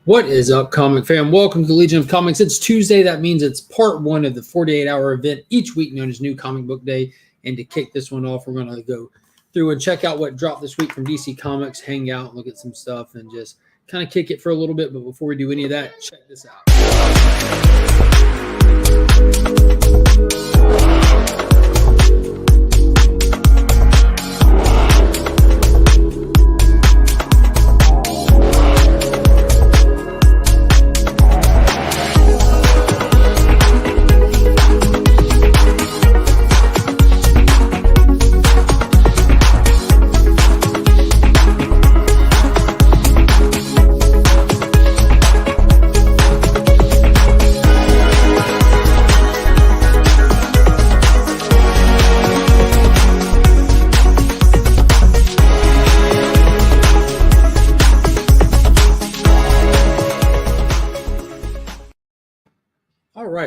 What is up, comic fam? Welcome to the Legion of Comics. It's Tuesday. That means it's part one of the 48-hour event each week known as New Comic Book Day. And to kick this one off, we're going to go through and check out what dropped this week from DC Comics, hang out, look at some stuff, and just kind of kick it for a little bit. But before we do any of that, check this out.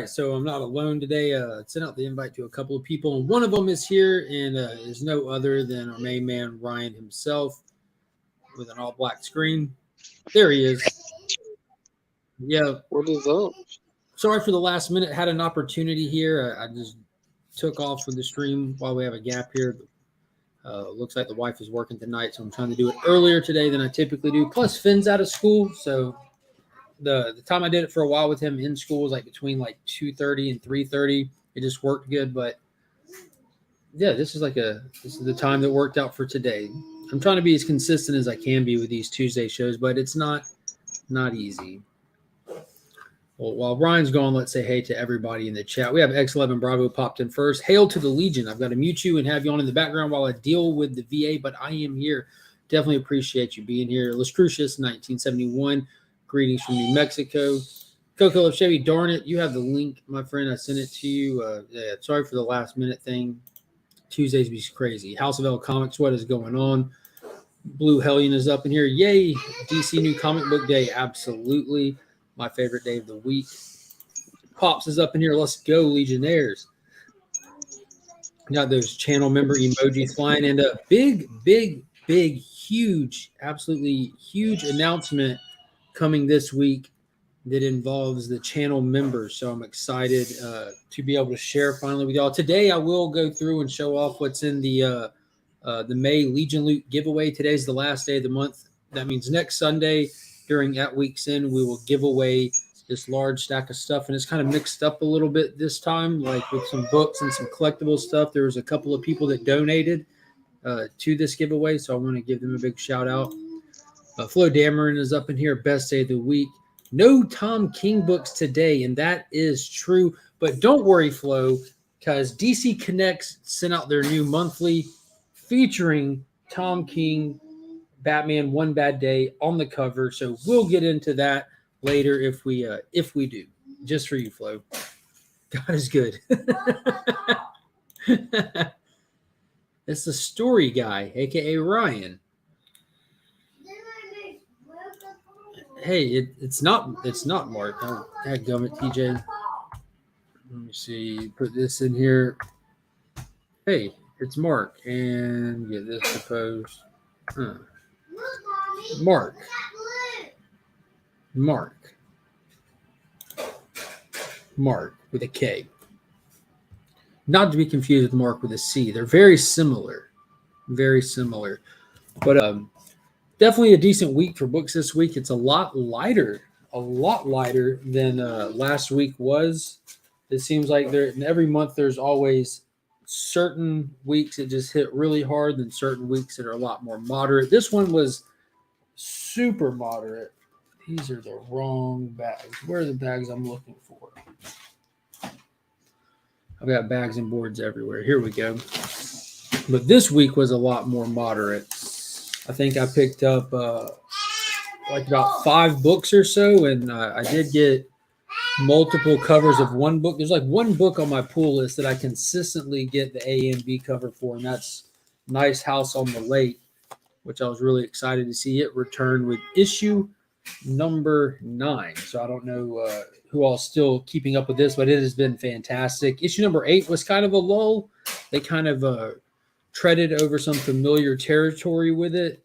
So I'm not alone today. Sent out the invite to a couple of people, and one of them is here, and is no other than our main man Ryan himself, with an all-black screen. There he is. Yeah. What is up? Sorry for the last minute. Had an opportunity here. I just took off with the stream while we have a gap here. Looks like the wife is working tonight, so I'm trying to do it earlier today than I typically do. Plus, Finn's out of school, so the time I did it for a while with him in school was like between like 2:30 and 3:30. It just worked good, but yeah, this is the time that worked out for today. I'm trying to be as consistent as I can be with these Tuesday shows, but it's not easy. Well, while Ryan's gone, let's say hey to everybody in the chat. We have X11 Bravo popped in first. Hail to the Legion. I've got to mute you and have you on in the background while I deal with the VA, but I am here. Definitely appreciate you being here. Lastrucius 1971. Greetings from New Mexico. Coco of Chevy, darn it. You have the link, my friend. I sent it to you. Yeah, sorry for the last minute thing. Tuesdays be crazy. House of L Comics, what is going on? Blue Hellion is up in here. Yay. DC New Comic Book Day. Absolutely. My favorite day of the week. Pops is up in here. Let's go, Legionnaires. Got those channel member emojis flying. And a big, huge, absolutely huge announcement coming this week that involves the channel members. So I'm excited to be able to share finally with y'all. Today I will go through and show off what's in the May Legion Loot giveaway. Today's the last day of the month. That means next Sunday during At Week's End, we will give away this large stack of stuff. And it's kind of mixed up a little bit this time, like with some books and some collectible stuff. There was a couple of people that donated to this giveaway, so I want to give them a big shout out. Flo Dameron is up in here. Best day of the week. No Tom King books today, and that is true. But don't worry, Flo, because DC Connects sent out their new monthly featuring Tom King, Batman One Bad Day on the cover. So we'll get into that later if we do. Just for you, Flo. God is good. It's the story guy, aka Ryan. Hey, it's not Mark. Oh, dadgummit, TJ. Let me see. Put this in here. Hey, it's Mark. And get this supposed. Mark with a K. Not to be confused with Mark with a C. They're very similar. Very similar. But definitely a decent week for books this week. It's a lot lighter than last week was. It seems like every month there's always certain weeks that just hit really hard and certain weeks that are a lot more moderate. This one was super moderate. These are the wrong bags. Where are the bags I'm looking for? I've got bags and boards everywhere. Here we go. But this week was a lot more moderate. I think I picked up like about 5 books or so, and I did get multiple covers of one book. There's like one book on my pull list that I consistently get the A and B cover for, and that's Nice House on the Lake, which I was really excited to see it return with issue number 9. So I don't know who all's still keeping up with this, but it has been fantastic. Issue number 8 was kind of a lull. They kind of treaded over some familiar territory with it,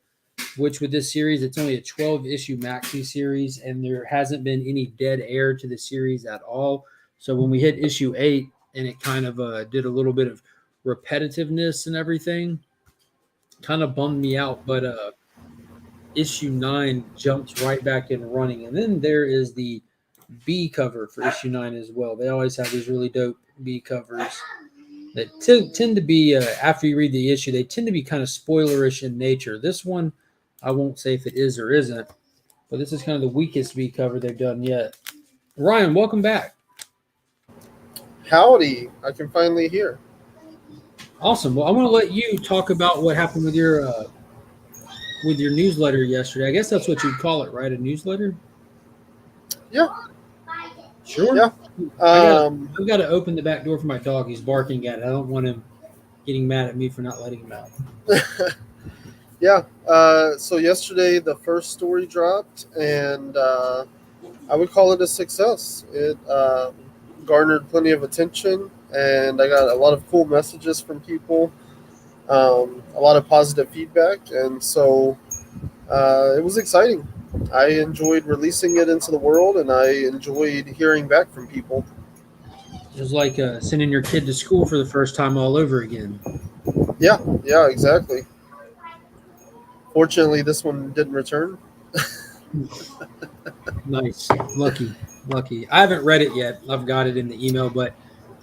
which with this series, it's only a 12-issue maxi series, and there hasn't been any dead air to the series at all. So when we hit issue 8, and it kind of did a little bit of repetitiveness and everything, kind of bummed me out. But issue 9 jumps right back in running. And then there is the B cover for issue 9 as well. They always have these really dope B covers that tend to be, after you read the issue, they tend to be kind of spoilerish in nature. This one, I won't say if it is or isn't, but this is kind of the weakest B cover they've done yet. Ryan, welcome back. Howdy, I can finally hear. Awesome. Well, I'm going to let you talk about what happened with your newsletter yesterday. I guess that's what you'd call it, right? A newsletter? Yeah. Sure. Yeah. I've got to open the back door for my dog. He's barking at it. I don't want him getting mad at me for not letting him out. Yeah. So yesterday the first story dropped, and I would call it a success. It garnered plenty of attention, and I got a lot of cool messages from people, a lot of positive feedback, and so it was exciting. I enjoyed releasing it into the world, and I enjoyed hearing back from people. It was like sending your kid to school for the first time all over again. Yeah, exactly. Fortunately, this one didn't return. Nice. Lucky. I haven't read it yet. I've got it in the email, but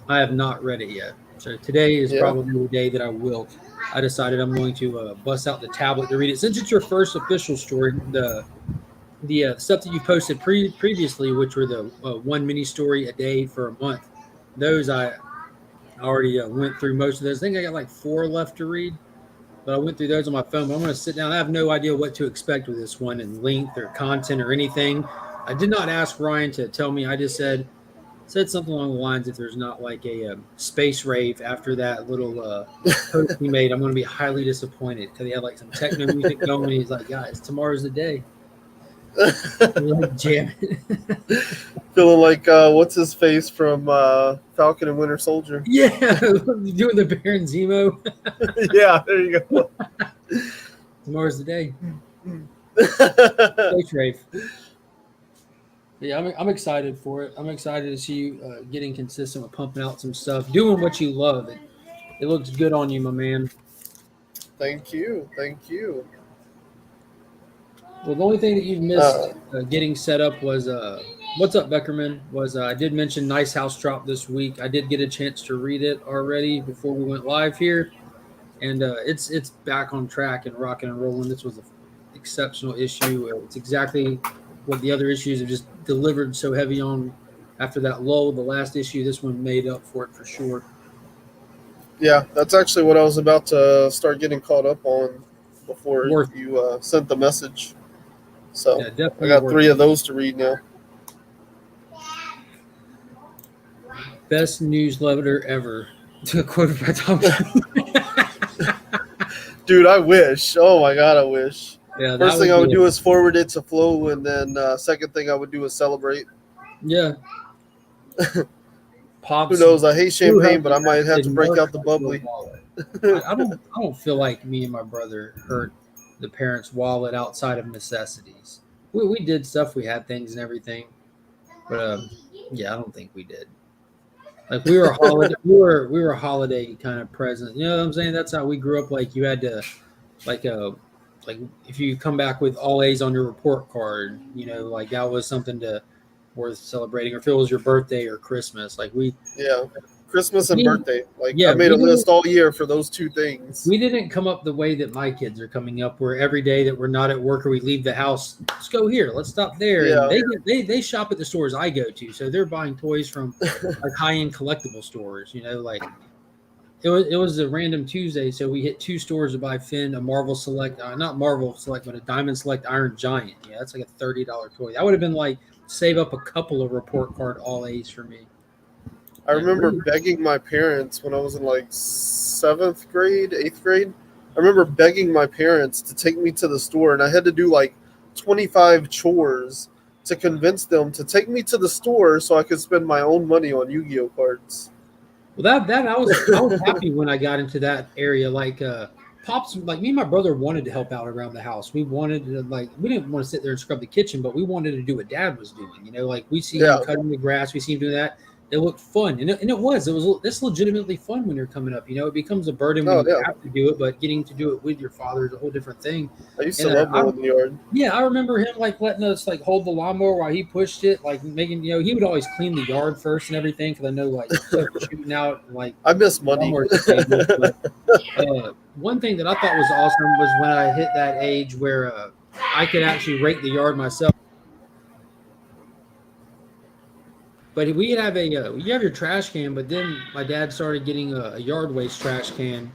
I have not read it yet. So today is probably the day that I will. I decided I'm going to bust out the tablet to read it. Since it's your first official story, the stuff that you posted previously, which were the one mini story a day for a month, those I already went through most of those. I think I got like 4 left to read, but I went through those on my phone. But I'm going to sit down. I have no idea what to expect with this one in length or content or anything. I did not ask Ryan to tell me. I just said something along the lines, if there's not like a space rave after that little post he made, I'm going to be highly disappointed, because he had like some techno music going. He's like, guys, tomorrow's the day. Like, jam it. Feeling like what's his face from Falcon and Winter Soldier. Yeah, doing the Baron Zemo. Yeah, there you go. Tomorrow's the day. Space rave. Yeah, I'm excited for it. I'm excited to see you getting consistent with pumping out some stuff, doing what you love. It looks good on you, my man. Thank you. Well, the only thing that you've missed getting set up was what's up, Beckerman? I did mention Nice House drop this week. I did get a chance to read it already before we went live here, and it's back on track and rocking and rolling. This was an exceptional issue. It's exactly what the other issues have just delivered so heavy on after that lull. The last issue, this one made up for it for sure. Yeah, that's actually what I was about to start getting caught up on before you sent the message. So yeah, I got 3 of those to read now. Best newsletter ever. To quote by Tom. Dude, I wish. Oh my God, I wish. Yeah, first thing I would do is forward it to Flo, and then second thing I would do is celebrate. Yeah. Pops. Who knows? I hate champagne, but I might have to break out the bubbly. I don't feel like me and my brother hurt the parents' wallet outside of necessities. We did stuff. We had things and everything, but yeah, I don't think we did. Like we were a holiday kind of present. You know what I'm saying? That's how we grew up. Like you had to, like if you come back with all A's on your report card, you know, like that was something worth celebrating. Or if it was your birthday or Christmas, like Christmas and birthday. Like I made a list all year for those 2 things. We didn't come up the way that my kids are coming up, where every day that we're not at work or we leave the house, let's go here, let's stop there. Yeah. And they shop at the stores I go to, so they're buying toys from like high-end collectible stores. You know, like it was a random Tuesday, so we hit 2 stores to buy Finn a Marvel Select, not Marvel Select, but a Diamond Select Iron Giant. Yeah, that's like a $30 toy. That would have been like save up a couple of report card all A's for me. I Yeah, remember begging my parents when I was in like 7th grade, 8th grade. I remember begging my parents to take me to the store, and I had to do like 25 chores to convince them to take me to the store so I could spend my own money on Yu-Gi-Oh cards. well, that I was happy when I got into that area. Like pops, like me and my brother wanted to help out around the house. We wanted to we didn't want to sit there and scrub the kitchen, but we wanted to do what Dad was doing. You know, like we see him Yeah. cutting the grass, we see him doing that. It looked fun, and it was. It was. It's legitimately fun when you're coming up. You know, it becomes a burden when Oh, you yeah. have to do it, but getting to do it with your father is a whole different thing. I used to And love mowing the yard. yeah, I remember him like letting us like hold the lawnmower while he pushed it, like making he would always clean the yard first and everything because I know like stuff was shooting out and like I miss money. lawnmowers are dangerous. But one thing that I thought was awesome was when I hit that age where I could actually rake the yard myself. But we'd have you have your trash can, but then my dad started getting a yard waste trash can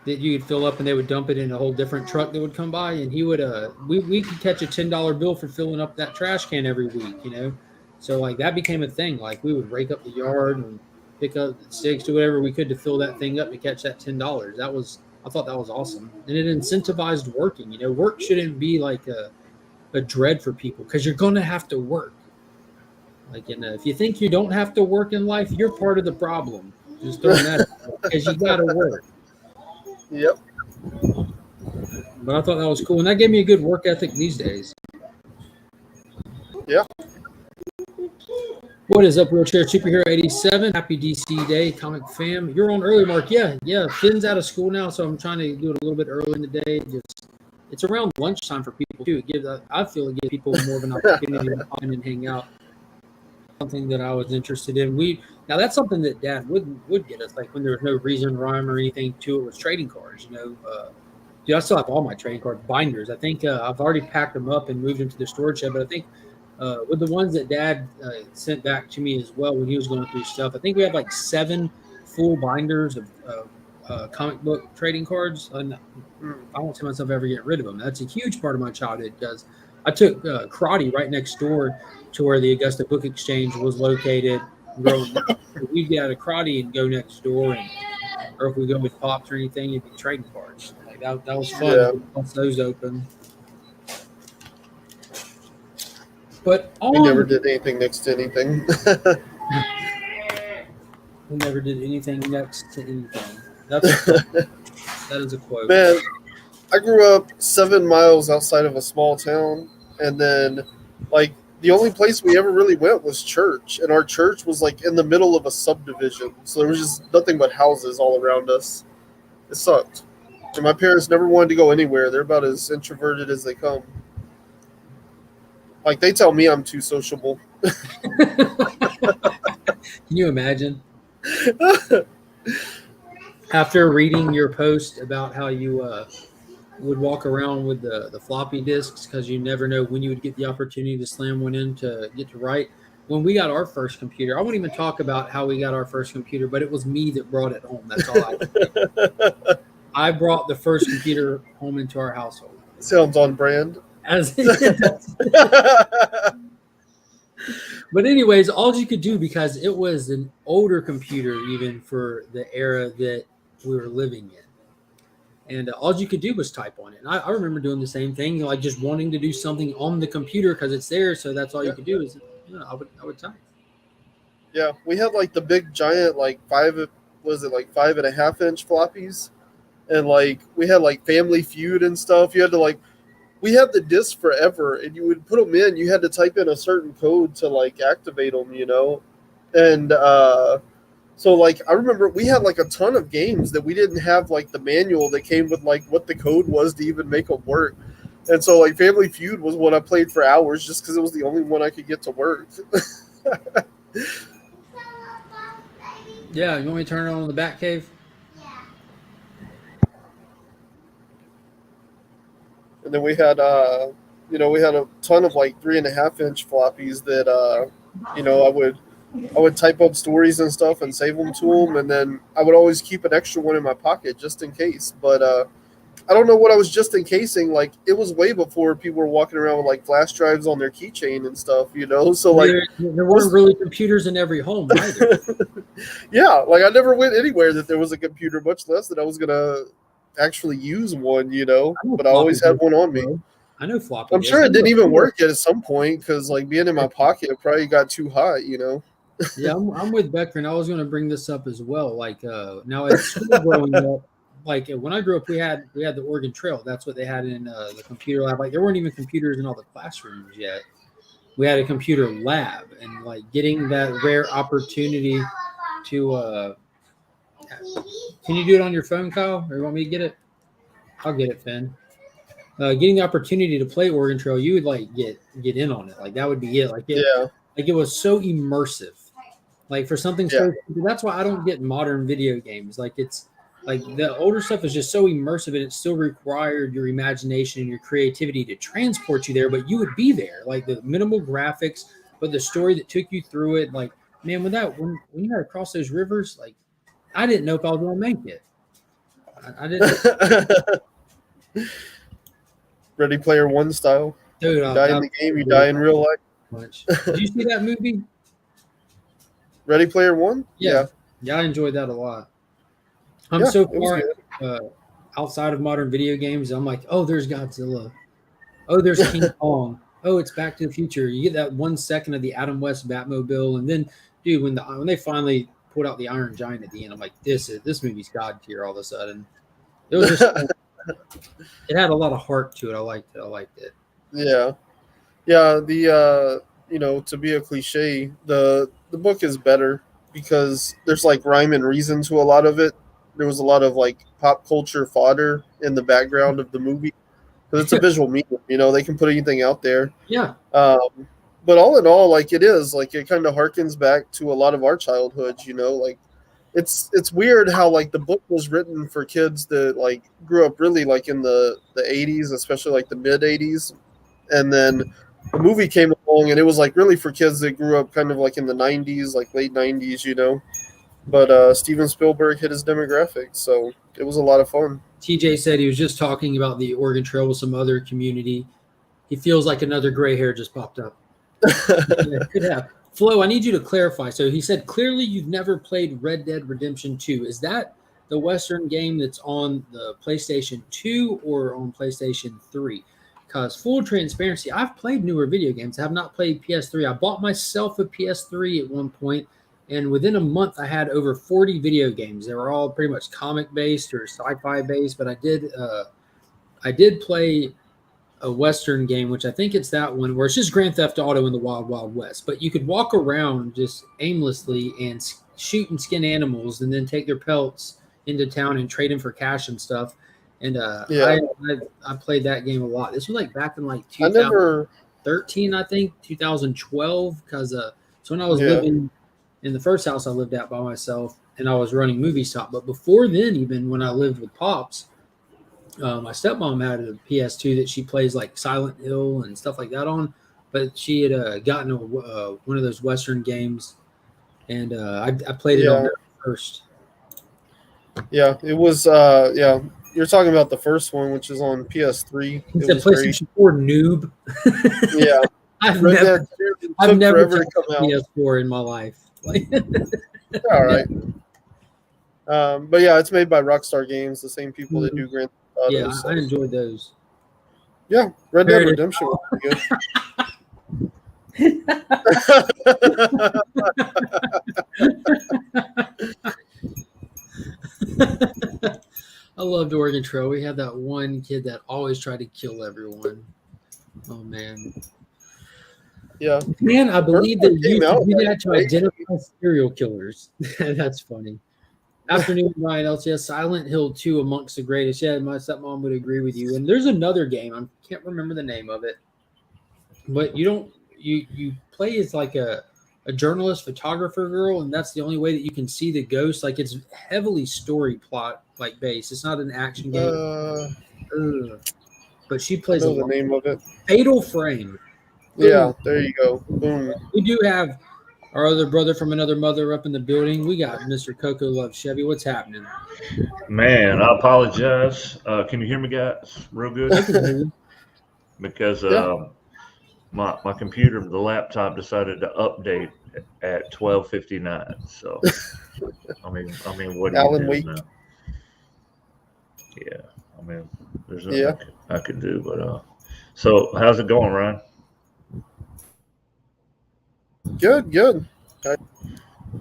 that you could fill up, and they would dump it in a whole different truck that would come by, and he would we could catch a $10 bill for filling up that trash can every week, you know. So like that became a thing. Like we would rake up the yard and pick up the sticks, do whatever we could to fill that thing up to catch that $10. I thought that was awesome, and it incentivized working. You know, work shouldn't be like a dread for people because you're gonna have to work. Like, if you think you don't have to work in life, you're part of the problem. Just throwing that out because you got to work. Yep. But I thought that was cool, and that gave me a good work ethic these days. Yeah. What is up, Wheelchair Superhero 87? Happy DC Day, comic fam. You're on early, Mark. Yeah. Finn's out of school now, so I'm trying to do it a little bit early in the day. It's around lunchtime for people too. I feel it gives people more of an opportunity to come in and hang out. Something that I was interested in. Now that's something that Dad would get us, like when there was no reason, rhyme, or anything to it, was trading cards. You know, dude, I still have all my trading card binders. I think I've already packed them up and moved them to the storage shed. But I think with the ones that Dad sent back to me as well when he was going through stuff, I think we have like 7 full binders of comic book trading cards. And I won't see myself ever get rid of them. That's a huge part of my childhood because I took karate right next door to where the Augusta Book Exchange was located. We'd get out of karate and go next door, or if we go with pops or anything, it'd be trading cards. Like that was fun. Yeah. Once those open. But We never did anything next to anything. We never did anything next to anything. That is a quote. Man, I grew up 7 miles outside of a small town, and then like the only place we ever really went was church, and our church was like in the middle of a subdivision, so there was just nothing but houses all around us. It sucked, and my parents never wanted to go anywhere. They're about as introverted as they come. Like, they tell me I'm too sociable. Can you imagine? After reading your post about how you would walk around with the floppy disks because you never know when you would get the opportunity to slam one in to get to write. When we got our first computer, I won't even talk about how we got our first computer, but it was me that brought it home. That's all I did. I brought the first computer home into our household. Sounds on brand. But anyways, all you could do, because it was an older computer even for the era that we were living in. And all you could do was type on it. And I remember doing the same thing, like just wanting to do something on the computer because it's there. So that's all you could do is, I would type. Yeah, we had like the big giant, like 5.5-inch floppies. And like we had like Family Feud and stuff. You had to we had the disc forever, and you would put them in. You had to type in a certain code to like activate them, And so like I remember we had like a ton of games that we didn't have like the manual that came with like what the code was to even make them work. And so like Family Feud was one I played for hours just because it was the only one I could get to work. Yeah, you want me to turn it on in the back cave? And then we had, we had a ton of like 3.5-inch floppies that, I would I would type up stories and stuff and save them to them, and then I would always keep an extra one in my pocket just in case. But I don't know what I was just in casing. Like, it was way before people were walking around with like flash drives on their keychain and stuff, you know. So like, there weren't really computers in every home either. yeah, like I never went anywhere that there was a computer, much less that I was gonna actually use one, you know. But I always had one on me. I know floppy. I'm sure it didn't even work at some point because like being in my pocket, it probably got too hot, you know. Yeah, I'm with Becker, and I was going to bring this up as well. Like now at school growing up, like when I grew up, we had the Oregon Trail. That's what they had in the computer lab. Like there weren't even computers in all the classrooms yet. We had a computer lab, and like getting that rare opportunity to can you do it on your phone, Kyle? Or you want me to get it? I'll get it, Finn. Getting the opportunity to play Oregon Trail, you would like get in on it. Like that would be it. Like it was so immersive. Like for something so, that's why I don't get modern video games. Like it's like the older stuff is just so immersive, and it still required your imagination and your creativity to transport you there. But you would be there, like the minimal graphics, but the story that took you through it. Like man, when you had to cross those rivers, like I didn't know if I was going to make it. I didn't. Ready Player One style. Dude, you die in the game, you die in real life. Much. Did you see that movie? Ready Player One? Yeah, I enjoyed that a lot. I'm so far outside of modern video games. I'm like, oh, there's Godzilla. Oh, there's King Kong. Oh, it's Back to the Future. You get that 1 second of the Adam West Batmobile, and then, dude, when they finally pulled out the Iron Giant at the end, I'm like, this movie's God tier all of a sudden. It was just it had a lot of heart to it. I liked it. Yeah. The to be a cliche, the book is better because there's like rhyme and reason to a lot of it. There was a lot of like pop culture fodder in the background of the movie because it's a visual medium. You know, they can put anything out there. Yeah. But all in all, like it kind of harkens back to a lot of our childhoods. You know, like it's weird how like the book was written for kids that like grew up really like in the 80s, especially like the mid 80s, and then the movie came along and it was like really for kids that grew up kind of like in the 90s, like late 90s, you know. But Steven Spielberg hit his demographic, so it was a lot of fun. TJ said he was just talking about the Oregon Trail with some other community. He feels like another gray hair just popped up. Yeah. Flo, I need you to clarify. So he said, clearly you've never played Red Dead Redemption 2. Is that the Western game that's on the PlayStation 2 or on PlayStation 3? Because full transparency, I've played newer video games. I have not played PS3. I bought myself a PS3 at one point, and within a month I had over 40 video games. They were all pretty much comic-based or sci-fi based, but I did play a Western game, which I think it's that one where it's just Grand Theft Auto in the Wild Wild West, but you could walk around just aimlessly and shoot and skin animals and then take their pelts into town and trade them for cash and stuff. And I played that game a lot. This was like back in like 2013, I think 2012, because so when I was living in the first house I lived at by myself, and I was running Movie Stop. But before then, even when I lived with Pops, my stepmom had a PS2 that she plays like Silent Hill and stuff like that on, but she had gotten one of those Western games, and I played it on there first. Yeah, it was you're talking about the first one, which is on PS3. It's a PlayStation 4 noob. Yeah, I've never touched PS4 in my life. All right. But yeah, it's made by Rockstar Games, the same people that do Grand Theft Auto. Yeah, I enjoyed those. Yeah, Red Dead Redemption was pretty good. I loved Oregon Trail. We had that one kid that always tried to kill everyone. Oh, man. Yeah. Man, I believe they used to do that to identify serial killers. That's funny. Afternoon, Ryan else. Yeah, Silent Hill 2 amongst the greatest. Yeah, my stepmom would agree with you. And there's another game. I can't remember the name of it. But you play as like a journalist photographer girl, and that's the only way that you can see the ghost. Like it's heavily story plot like based. It's not an action game. But she plays the name of it. Fatal Frame. Yeah, there you go. Boom. We do have our other brother from another mother up in the building. We got Mr. Coco Love Chevy. What's happening? Man, I apologize. Can you hear me, guys? Real good? I can hear you. Because Yeah. my computer, the laptop, decided to update at 12:59. So, I mean, what do you Alan do Wake. now? Yeah, I mean, there's Yeah. nothing I could do, but so how's it going, Ryan? Good.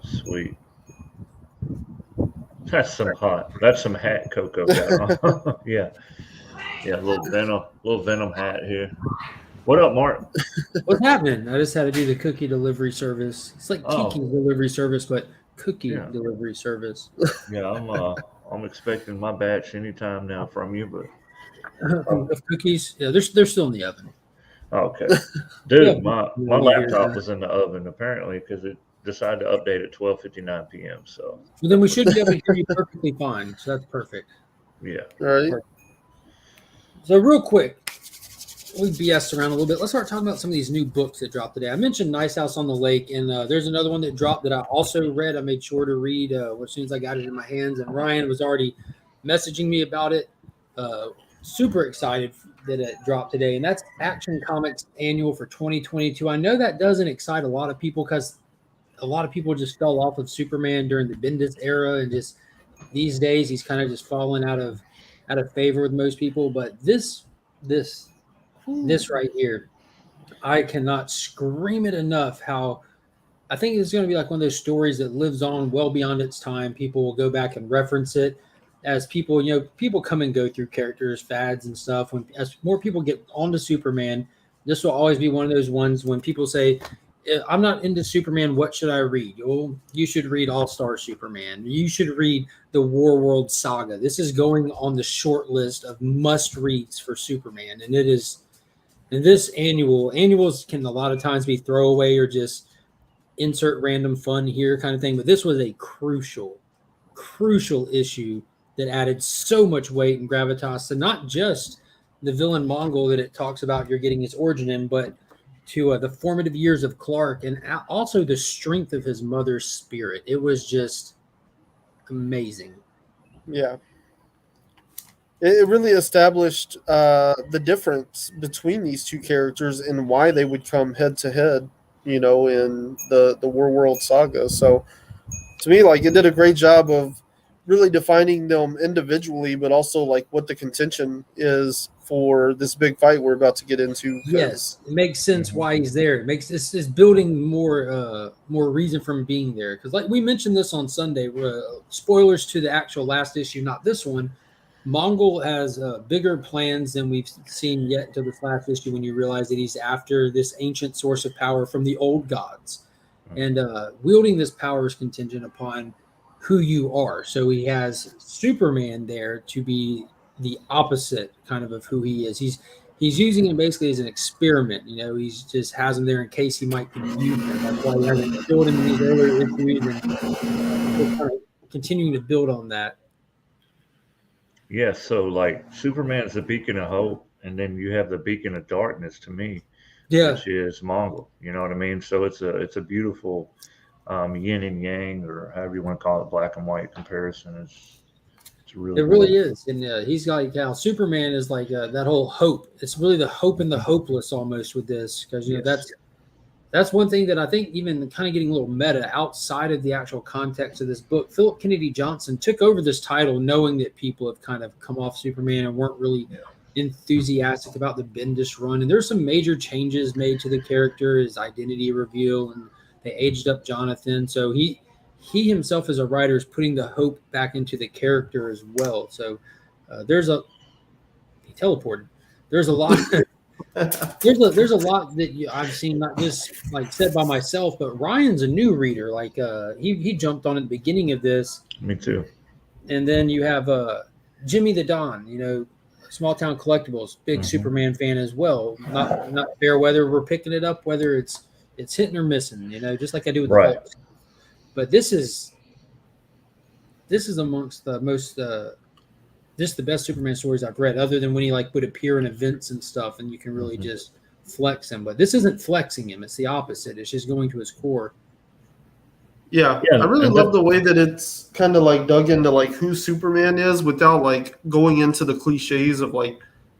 Sweet. That's some hat Coco got on. Yeah, a little Venom hat here. What up, Mark? What's happening? I just had to do the cookie delivery service. It's like Oh. Kiki's delivery service, but cookie Yeah. delivery service. Yeah, I'm expecting my batch anytime now from you, but Of cookies, yeah, they're still in the oven. okay. Dude, Yeah. my laptop was in the oven apparently because it decided to update at 12:59 p.m. So Well, then we should be able to hear you perfectly fine. So that's perfect. yeah. All right. So real quick, we BS'd around a little bit. Let's start talking about some of these new books that dropped today. I mentioned Nice House on the Lake, and there's another one that dropped that I also read. I made sure to read as soon as I got it in my hands, and Ryan was already messaging me about it. Super excited that it dropped today, and that's Action Comics Annual for 2022. I know that doesn't excite a lot of people because a lot of people just fell off of Superman during the Bendis era, and just these days he's kind of just fallen out of favor with most people. But this right here, I cannot scream it enough how I think it's going to be like one of those stories that lives on well beyond its time. People will go back and reference it as people, people come and go through characters, fads and stuff. As more people get onto Superman, this will always be one of those ones when people say, I'm not into Superman, what should I read? Oh, you should read All-Star Superman. You should read the War World Saga. This is going on the short list of must-reads for Superman, and it is. And this annuals can a lot of times be throwaway or just insert random fun here kind of thing. But this was a crucial issue that added so much weight and gravitas to not just the villain Mongol that it talks about you're getting his origin in, but to the formative years of Clark and also the strength of his mother's spirit. It was just amazing. Yeah. It really established the difference between these two characters and why they would come head to head, in the War World Saga. So to me, like, it did a great job of really defining them individually, but also like what the contention is for this big fight we're about to get into. Yes, it makes sense why he's there. It makes this is building more reason for him being there. Because like we mentioned this on Sunday, spoilers to the actual last issue, not this one. Mongol has bigger plans than we've seen yet until this last issue when you realize that he's after this ancient source of power from the old gods. And wielding this power is contingent upon who you are. So he has Superman there to be the opposite kind of who he is. He's using him basically as an experiment. He's just has him there in case he might confuse him. That's why he hasn't killed him in these earlier issues, and we're kind of continuing to build on that. Yeah, so like Superman's the beacon of hope, and then you have the beacon of darkness to me, which is Mongol. You know what I mean? So it's a beautiful yin and yang, or however you want to call it, black and white comparison. It's really it really is, and he's like how Superman is like that whole hope. It's really the hope and the hopeless almost with this, because that's one thing that I think even kind of getting a little meta outside of the actual context of this book. Philip Kennedy Johnson took over this title knowing that people have kind of come off Superman and weren't really enthusiastic about the Bendis run. And there's some major changes made to the character, his identity reveal, and they aged up Jonathan. So he himself as a writer is putting the hope back into the character as well. So he teleported. There's a lot. There's a lot that I've seen, not just like said by myself, but Ryan's a new reader. Like he jumped on at the beginning of this. Me too. And then you have Jimmy the Don, Small Town Collectibles, big Superman fan as well. Not fair whether we're picking it up, whether it's hitting or missing, just like I do with the Hulk. But this is amongst the most just the best Superman stories I've read, other than when he would appear in events and stuff, and you can really just flex him. But this isn't flexing him; it's the opposite. It's just going to his core. Yeah, Yeah, I really and love the way that it's kind of like dug into like who Superman is without like going into the cliches of like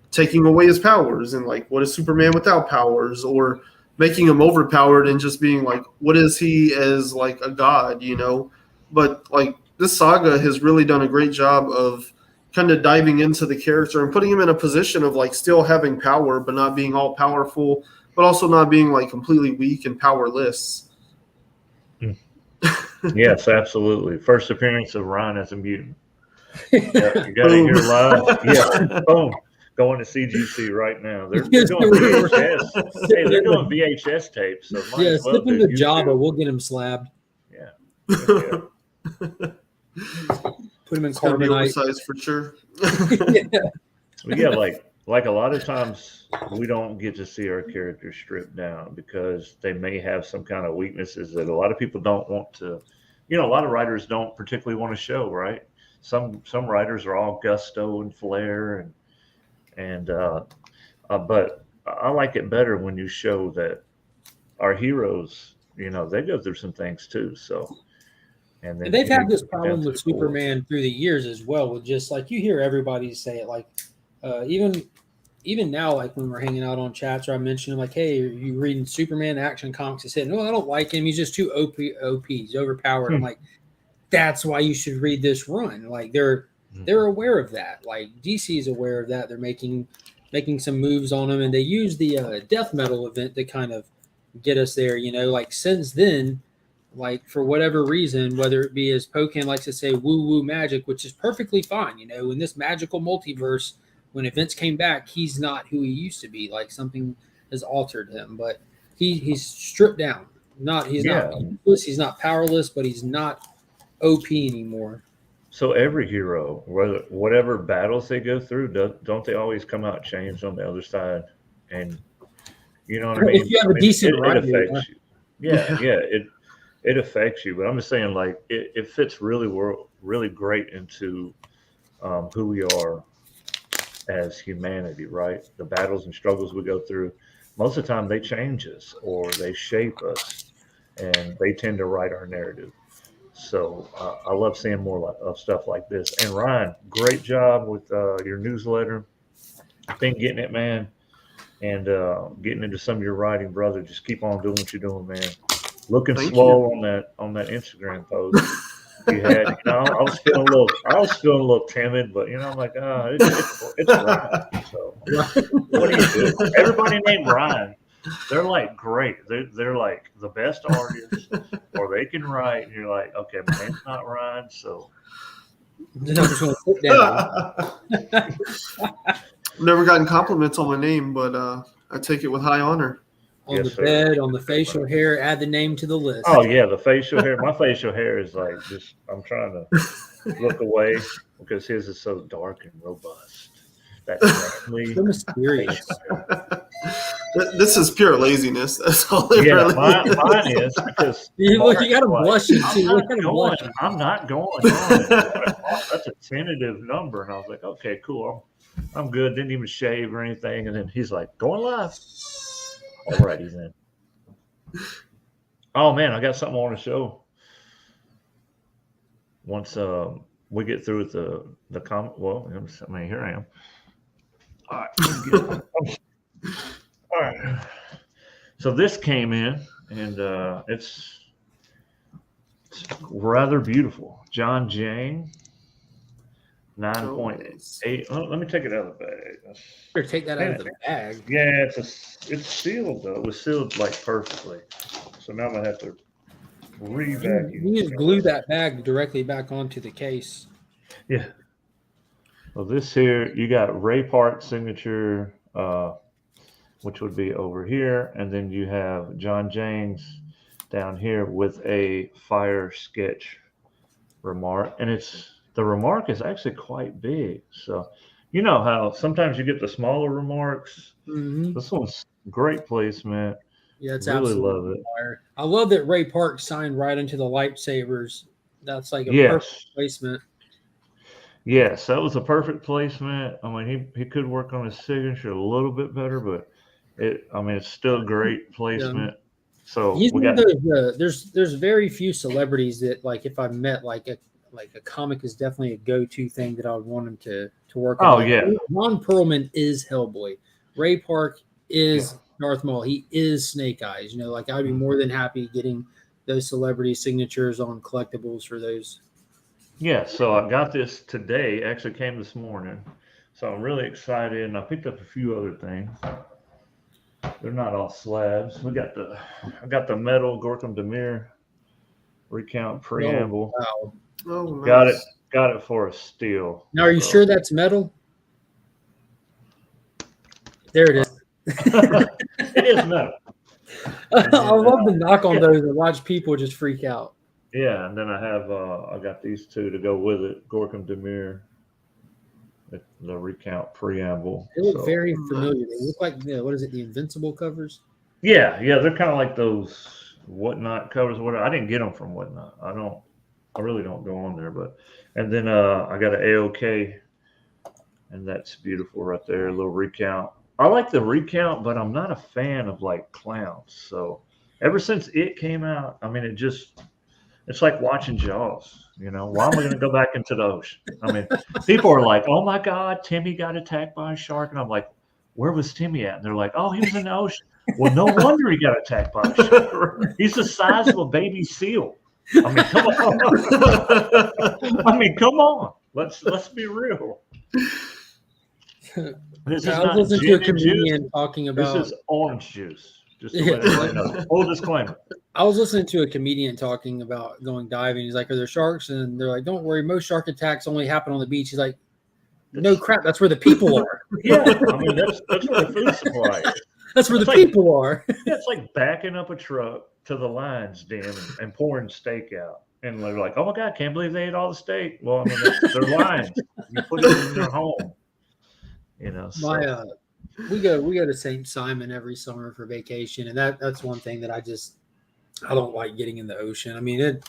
taking away his powers and like what is Superman without powers, or making him overpowered and just being like what is he as like a god, you know? But like this saga has really done a great job of kind of diving into the character and putting him in a position of like still having power but not being all powerful, but also not being like completely weak and powerless. yes, absolutely. First appearance of Ryan as a mutant. Yeah, you got it Boom. here live. Yeah, boom. Going to CGC right now. They're doing VHS. Hey, they're doing VHS tapes, so might Yeah, as well slip him do to Java. YouTube. We'll get him slabbed. Yeah. Yeah. Put him in It's gonna be carbonite. oversized for sure. Yeah. But yeah, like a lot of times we don't get to see our characters stripped down because they may have some kind of weaknesses that a lot of people don't want to. You know, a lot of writers don't particularly want to show, right? Some writers are all gusto and flair and but I like it better when you show that our heroes, you know, they go through some things too. So and then And they've you had get this down problem to with the core. Superman through the years as well. With just like you hear everybody say it, like even now, like when we're hanging out on chats, or I mention like, "Hey, are you reading Superman Action Comics?" Is hitting. No, I don't like him. He's just too OP. He's overpowered. I'm like, that's why you should read this run. Like they're aware of that. Like DC is aware of that. They're making some moves on him, and they use the death metal event to kind of get us there. You know, like since then, like for whatever reason, whether it be as Pocan likes to say, woo woo magic, which is perfectly fine. You know, in this magical multiverse, when events came back, he's not who he used to be. Like something has altered him, but he's stripped down. He's Yeah. not useless. He's not powerless, but he's not OP anymore. So every hero, whatever battles they go through, don't they always come out changed on the other side? And you know what I If mean? you have I a mean, decent it writer, affects you. Yeah, Yeah. yeah, it affects you. But I'm just saying, like, it fits really great into who we are as humanity, right? The battles and struggles we go through. Most of the time, they change us or they shape us, and they tend to write our narrative. So I love seeing more of stuff like this. And Ryan, great job with your newsletter. Been getting it, man, and getting into some of your writing, brother. Just keep on doing what you're doing, man. Looking Thank you. swole on that Instagram post you had. You know, I was feeling a little timid, but you know, I'm like, it's Ryan. So what do you do? Everybody named Ryan, they're like great. They're like the best artists, or they can write. And you're like, okay, my name's not Ryan, so then I'm just going to sit down. Never gotten compliments on my name, but I take it with high honor. On yes, the sir. bed, on the facial hair, add the name to the list. Oh yeah, the facial hair. My facial hair is like just. I'm trying to look away because his is so dark and robust. That's manly. So mysterious. This is pure laziness. That's all it Yeah, really mine is because You Mark got him was like, blushing too. Look at him going, blushing. I'm not going on. That's a tentative number, and I was like, okay, cool. I'm good. Didn't even shave or anything, and then he's like, going live. Alrighty then. Oh man, I got something I want to show. Once we get through with the comment, well, I mean, here I am. All right. All right. So this came in, and it's rather beautiful. John Jane, 9.8. Oh, let me take it out of the bag. Better take that out of the bag. Yeah, it's sealed though. It was sealed like perfectly. So now I'm gonna have to re-vacuum. You need to glue that bag directly back onto the case. Yeah. Well, this here you got Ray Park's signature, which would be over here, and then you have John James down here with a fire sketch remark, and the remark is actually quite big. So, you know how sometimes you get the smaller remarks. Mm-hmm. This one's great placement. Yeah, it's really absolutely love it. fire. I love that Ray Park signed right into the lightsabers. That's like a perfect placement. Yes, that was a perfect placement. I mean, he could work on his signature a little bit better, but it's still great placement. So He's we one got of those, there's very few celebrities that like if I met like a comic is definitely a go-to thing that I would want him to work on. Oh, Like, yeah. Ron Perlman is Hellboy. Ray Park is Yeah. Darth Maul. He is Snake Eyes. Like I'd be more than happy getting those celebrity signatures on collectibles for those. Yeah, so I got this today. Actually came this morning. So I'm really excited, and I picked up a few other things. They're not all slabs. I got the metal Gorkum Demir recount preamble. Oh, wow. Oh, nice. Got it for a steal. Now, are you sure that's metal? There it is. It is metal. I love to knock on those and watch people just freak out. Yeah, and then I have I got these two to go with it. Gorkum Demir, the recount preamble. They look very familiar. They look like what is it? The Invincible covers. Yeah, they're kind of like those Whatnot covers. I didn't get them from Whatnot. I really don't go on there, and then I got an AOK, and that's beautiful right there. A little recount. I like the recount, but I'm not a fan of like clowns. So ever since it came out, I mean, it's like watching Jaws. Why am I going to go back into the ocean? I mean, people are like, "Oh my God, Timmy got attacked by a shark," and I'm like, "Where was Timmy at?" And they're like, "Oh, he was in the ocean." Well, no wonder he got attacked by a shark. He's the size of a baby seal. I mean, come on. Come on. Let's be real. This is I not was listening to a gin and comedian juice. talking about. This is orange juice. Just to let everybody know. Full disclaimer. I was listening to a comedian talking about going diving. He's like, "Are there sharks?" And they're like, "Don't worry, most shark attacks only happen on the beach." He's like, "No crap, that's where the people are." Yeah, I mean that's where the food supply is. That's where the people are. It's like backing up a truck to the lion's den and pouring steak out. And they're like, "Oh my God, can't believe they ate all the steak." Well, I mean, they're lions. You put it in their home. So. We go to St. Simon every summer for vacation, and that's one thing that I don't like getting in the ocean. I mean, there's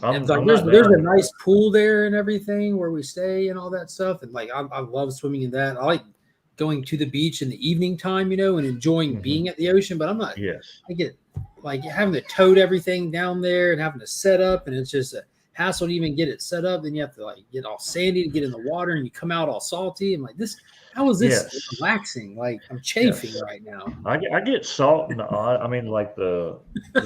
a nice pool there and everything where we stay and all that stuff, and like I love swimming in that. I like going to the beach in the evening time, and enjoying being at the ocean. But I'm not. Yes. I get like having to tote everything down there and having to set up, and it's just a hassle to even get it set up. Then you have to like get all sandy to get in the water, and you come out all salty. I'm like, this. How is this relaxing? Like I'm chafing right now. I get salt in the odd. I mean, like the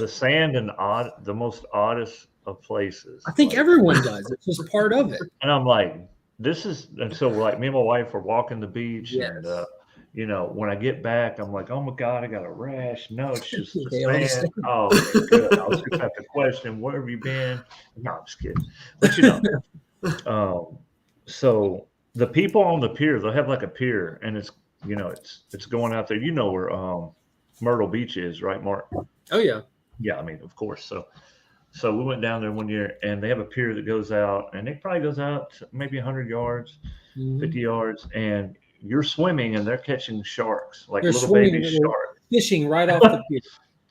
sand in the most oddest of places. I think everyone does. It's just part of it. And I'm like, and so like me and my wife were walking the beach, and when I get back, I'm like, oh my God, I got a rash. No, it's just the sand. Oh, okay, good. I was just have to question, where have you been? No, I'm just kidding. But so. The people on the pier, they'll have like a pier, and it's it's going out there. Where Myrtle Beach is, right, Mark? Oh yeah. Yeah, I mean, of course. So we went down there one year, and they have a pier that goes out, and it probably goes out maybe 100 yards, 50 yards, and you're swimming, and they're catching sharks, like little baby sharks, fishing right off the pier.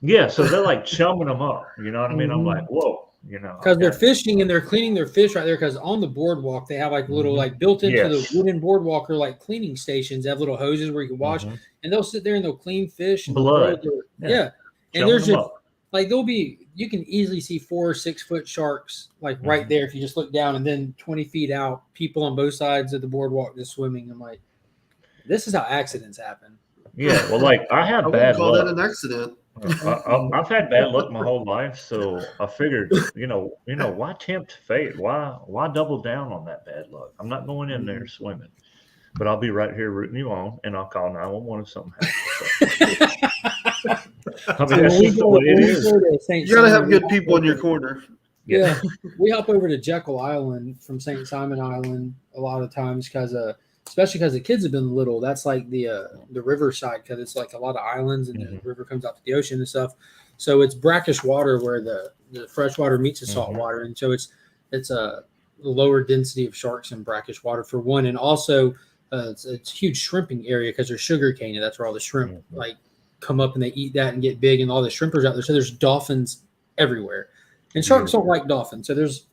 Yeah, so they're like chumming them up. You know what I mean? I'm like, whoa. Because they're fishing and they're cleaning their fish right there. Because on the boardwalk, they have like little like built into the wooden boardwalk or like cleaning stations. They have little hoses where you can wash, and they'll sit there and they'll clean fish. And blood. And there's just like you can easily see 4 or 6 foot sharks like right there if you just look down, and then 20 feet out, people on both sides of the boardwalk just swimming. I'm like, this is how accidents happen. Yeah, well, like I have bad luck. Call that an accident. I've had bad luck my whole life, so I figured, why tempt fate? Why double down on that bad luck? I'm not going in there swimming, but I'll be right here rooting you on, and I'll call 911 if something happens. I mean, that's just the way it is. You gotta have good people in your corner. Yeah, we hop over to Jekyll Island from St. Simon Island a lot of times especially because the kids have been little. That's like the riverside, because it's like a lot of islands and the river comes out to the ocean and stuff. So it's brackish water where the fresh water meets the salt water, and so it's a lower density of sharks in brackish water for one, and also it's a huge shrimping area because there's sugar cane, and that's where all the shrimp like come up and they eat that and get big, and all the shrimpers out there. So there's dolphins everywhere, and sharks don't like dolphins. So there's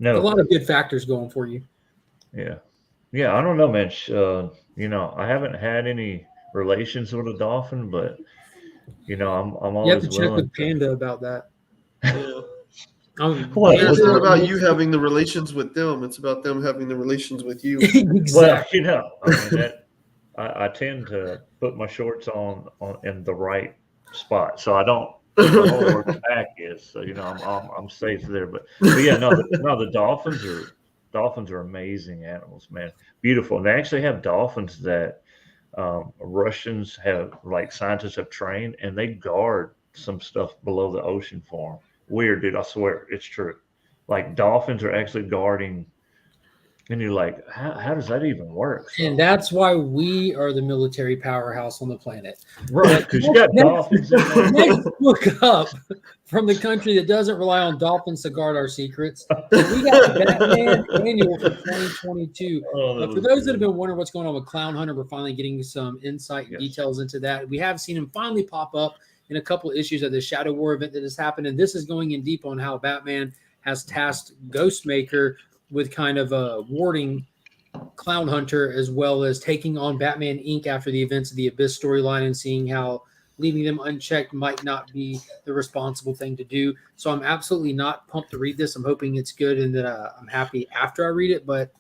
a lot of good factors going for you. Yeah, I don't know, man. I haven't had any relations with a dolphin, but You know, I'm You have always to check willing with Panda about that. Yeah. What? It's What's not about the- you having the relations with them. It's about them having the relations with you. Well, Exactly. you know, I mean that I tend to put my shorts on in the right spot, so I don't put the hole where the back is. So you know, I'm safe there. But yeah, no, the dolphins are amazing animals, man. Beautiful, and they actually have dolphins that Russians have, like scientists have trained, and they guard some stuff below the ocean for them. Weird, dude. I swear, it's true. Like dolphins are actually guarding. And you're like, how does that even work? So, And that's why we are the military powerhouse on the planet. right, because you got dolphins in there. Next book up from the country that doesn't rely on dolphins to guard our secrets. We got Batman Annual for 2022. Oh, For those that have been wondering what's going on with Clown Hunter, we're finally getting some insight and details into that. We have seen him finally pop up in a couple of issues of the Shadow War event that has happened. And this is going in deep on how Batman has tasked Ghostmaker with kind of warding Clown Hunter, as well as taking on Batman Inc. after the events of the Abyss storyline and seeing how leaving them unchecked might not be the responsible thing to do. So I'm absolutely not pumped to read this. I'm hoping it's good and that I'm happy after I read it. But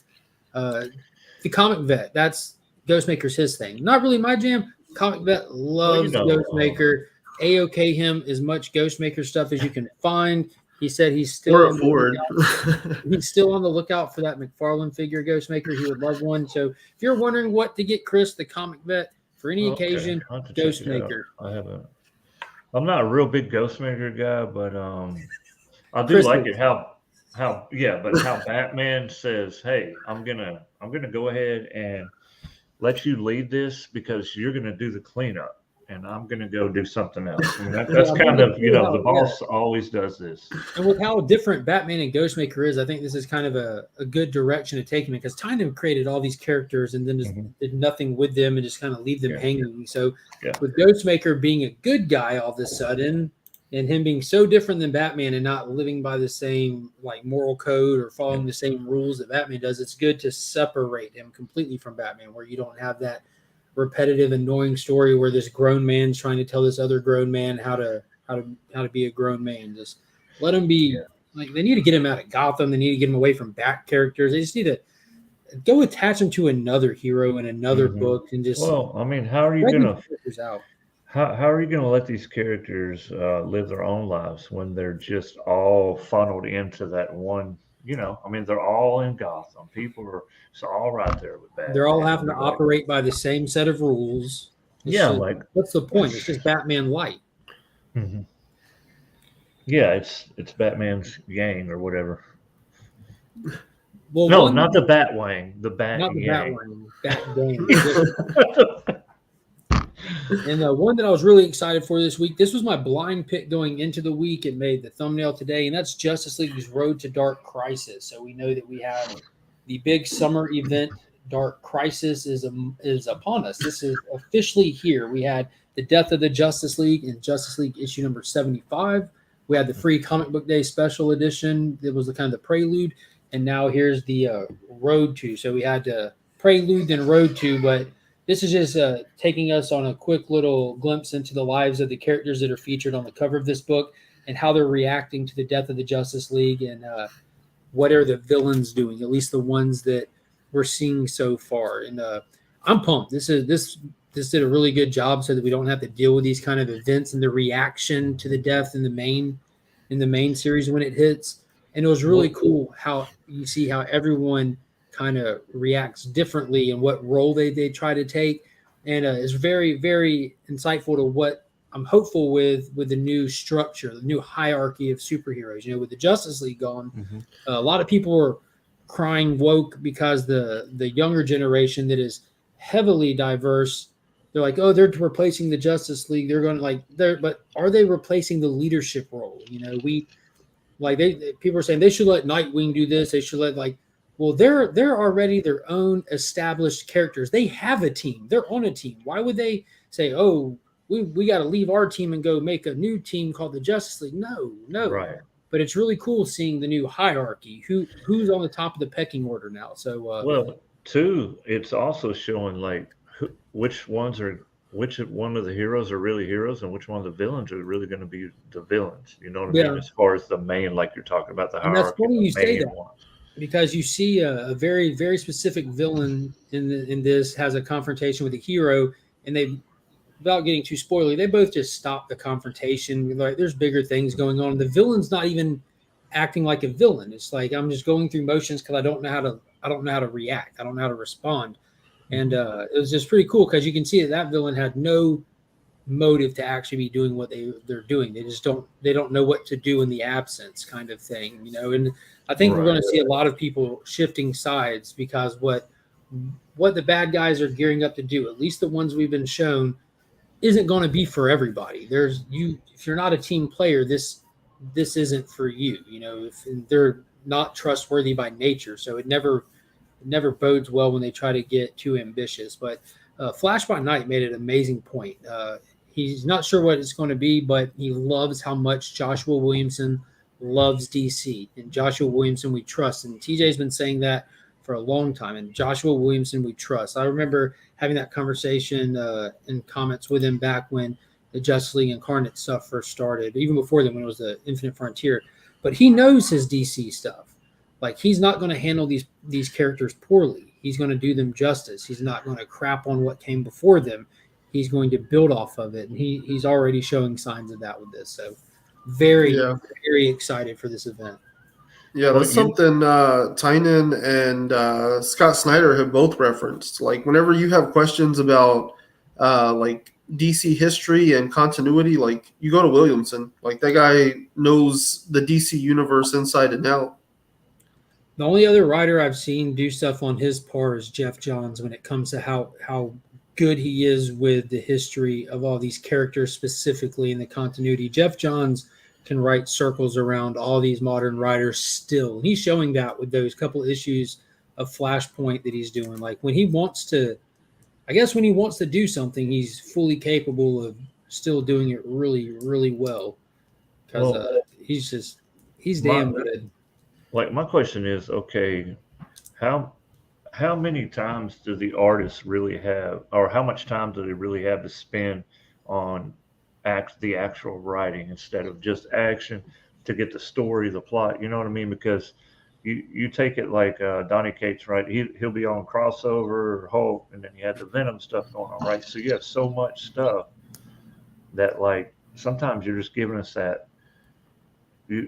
the Comic Vet, that's Ghostmaker's his thing. Not really my jam. Comic Vet loves Ghostmaker. A-OK him as much Ghostmaker stuff as you can find. He said he's still he's still on the lookout for that McFarlane figure Ghostmaker. He would love one. So if you're wondering what to get Chris, the Comic Vet, for any occasion, Ghostmaker. I'm not a real big Ghostmaker guy, but I do like it how Batman says, "Hey, I'm gonna go ahead and let you lead this because you're gonna do the cleanup. And I'm going to go do something else." I mean, that's kind of, you know, the boss always does this. And with how different Batman and Ghostmaker is, I think this is kind of a good direction to take him, because Tynion created all these characters and then just did nothing with them and just kind of leave them hanging. So with Ghostmaker being a good guy all of a sudden, and him being so different than Batman and not living by the same like moral code or following the same rules that Batman does, it's good to separate him completely from Batman, where you don't have that repetitive, annoying story where this grown man's trying to tell this other grown man how to be a grown man. Just let him be. Like, they need to get him out of Gotham. They need to get him away from Bat characters. They just need to go attach him to another hero in another book and just. Well, I mean, how are you gonna let these characters live their own lives when they're just all funneled into that one? You know, I mean, they're all in Gotham. People are all right there with Batman. They're all having to operate by the same set of rules. Like, what's the point? It's just Batman light. Yeah, it's Batman's gang or whatever. Well, no, not the Batwang. The Bat not the gang. Bat gang. And the one that I was really excited for this week, this was my blind pick going into the week. It made the thumbnail today, and that's Justice League's Road to Dark Crisis. So we know that we have the big summer event, Dark Crisis is upon us. This is officially here. We had the death of the Justice League in Justice League issue number 75. We had the free Comic Book Day special edition. It was the kind of the prelude, and now here's the Road to. So we had the prelude then Road to, but this is just taking us on a quick little glimpse into the lives of the characters that are featured on the cover of this book and how they're reacting to the death of the Justice League and what are the villains doing, at least the ones that we're seeing so far. And I'm pumped. This did a really good job so that we don't have to deal with these kind of events and the reaction to the death in the main series when it hits. And it was really cool how you see how everyone kind of reacts differently and what role they try to take. And it's very, very insightful to what I'm hopeful with the new structure, the new hierarchy of superheroes. You know, with the Justice League gone, a lot of people were crying woke because the younger generation that is heavily diverse, they're like, oh, they're replacing the Justice League. They're going to but are they replacing the leadership role? You know, people are saying they should let Nightwing do this. They should let well, they're already their own established characters. They have a team. They're on a team. Why would they say, oh, we got to leave our team and go make a new team called the Justice League? No. Right. But it's really cool seeing the new hierarchy. Who's on the top of the pecking order now? So well, too, it's also showing which ones are which one of the heroes are really heroes and which one of the villains are really going to be the villains. You know what I Yeah. mean? As far as the main, like you're talking about the And that's hierarchy, funny the you say main that, ones. because you see a very, very specific villain in this has a confrontation with a hero, and they, without getting too spoilery, they both just stop the confrontation. Like, there's bigger things going on. The villain's not even acting like a villain. It's like, I'm just going through motions because I don't know how to react. I don't know how to respond. And it was just pretty cool because you can see that villain had no motive to actually be doing what they're doing. They don't know what to do in the absence, kind of thing, you know. And I think we're going to see a lot of people shifting sides, because what the bad guys are gearing up to do, at least the ones we've been shown, isn't going to be for everybody. If you're not a team player, this isn't for you, you know. If they're not trustworthy by nature, so it never bodes well when they try to get too ambitious. But Flash by Night made an amazing point. He's not sure what it's going to be, but he loves how much Joshua Williamson loves DC. And Joshua Williamson we trust. And TJ's been saying that for a long time. And Joshua Williamson we trust. I remember having that conversation in comments with him back when the Justice League Incarnate stuff first started, even before then when it was the Infinite Frontier. But he knows his DC stuff. Like, he's not going to handle these characters poorly. He's going to do them justice. He's not going to crap on what came before them. He's going to build off of it, and he's already showing signs of that with this. So, very excited for this event. Yeah, that's something Tynan and Scott Snyder have both referenced. Like, whenever you have questions about like DC history and continuity, like, you go to Williamson. Like, that guy knows the DC universe inside and out. The only other writer I've seen do stuff on his par is Jeff Johns, when it comes to how good he is with the history of all these characters, specifically in the continuity. Jeff Johns can write circles around all these modern writers still. He's showing that with those couple issues of Flashpoint that he's doing. Like, when he wants to do something, he's fully capable of still doing it really, really well. Because he's damn good. Like, my question is, okay, how many times do the artists really have, or how much time do they really have to spend on the actual writing instead of just action to get the story, the plot? You know what I mean? Because you take it like Donny Cates, right? He'll be on Crossover, Hulk, and then you have the Venom stuff going on, right? So you have so much stuff that, like, sometimes you're just giving us that.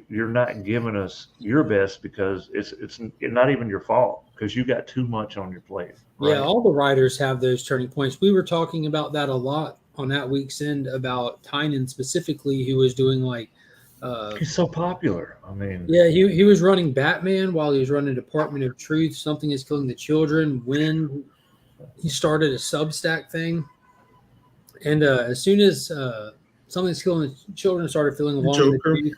You're not giving us your best because it's not even your fault, because you got too much on your plate. Right? Yeah, all the writers have those turning points. We were talking about that a lot on that week's end, about Tynan specifically, who was doing like he's so popular. I mean, yeah, he was running Batman while he was running Department of Truth. Something is Killing the Children. When he started a Substack thing, and as soon as Something's Killing the Children started feeling along in the truth,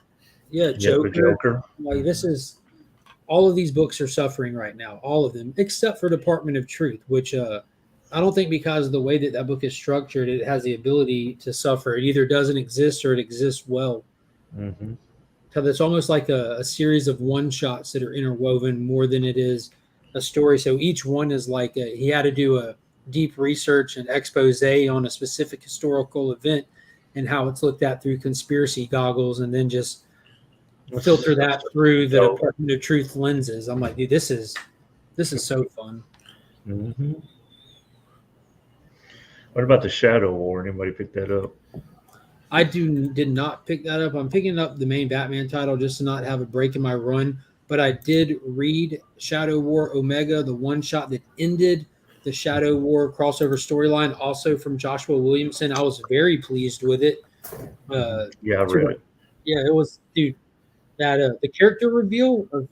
Joker. Like, this is, all of these books are suffering right now, all of them, except for Department of Truth, which I don't think, because of the way that book is structured, it has the ability to suffer. It either doesn't exist or it exists well. Mm-hmm. Because it's almost like a series of one-shots that are interwoven more than it is a story. So each one is like he had to do a deep research and expose on a specific historical event and how it's looked at through conspiracy goggles, and then just filter that through the Department of Truth lenses. I'm like, dude, this is so fun. Mm-hmm. What about the Shadow War? Anybody pick that up? I did not pick that up. I'm picking up the main Batman title just to not have a break in my run. But I did read Shadow War Omega, the one shot that ended the Shadow War crossover storyline, also from Joshua Williamson. I was very pleased with it. I read it. Yeah, it was, dude. That the character reveal of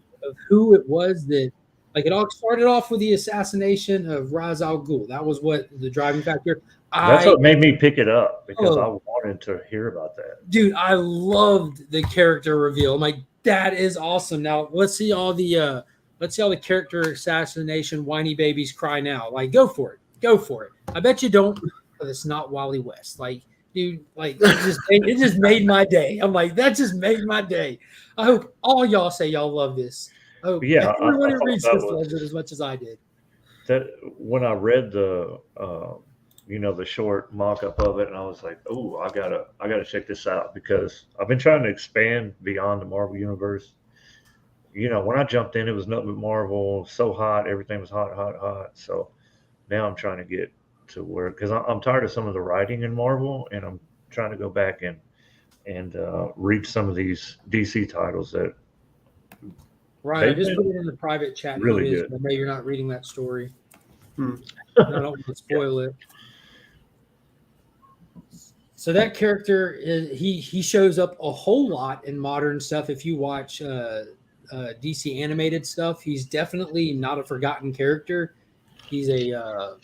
who it was that, like, it all started off with the assassination of Ra's al Ghul. That was what the driving factor. That's what made me pick it up, because I wanted to hear about that. Dude, I loved the character reveal. I'm like, that is awesome. Now let's see all the character assassination whiny babies cry now. Like, go for it. I bet you don't, but it's not Wally West. Like, dude, like, it just made my day. I'm like, that just made my day. I hope all y'all say y'all love this. I hope everyone reads this legend as much as I did. That when I read the the short mock-up of it, and I was like, oh, I gotta check this out, because I've been trying to expand beyond the Marvel universe. When I jumped in, it was nothing but Marvel, so hot, everything was hot, hot, hot. So now I'm trying to get to where, because I'm tired of some of the writing in Marvel, and I'm trying to go back and read some of these DC titles that Right, I just put it in the private chat. Really good. I know you're not reading that story. I don't want to spoil it. So that character he shows up a whole lot in modern stuff. If you watch DC animated stuff, he's definitely not a forgotten character. He's a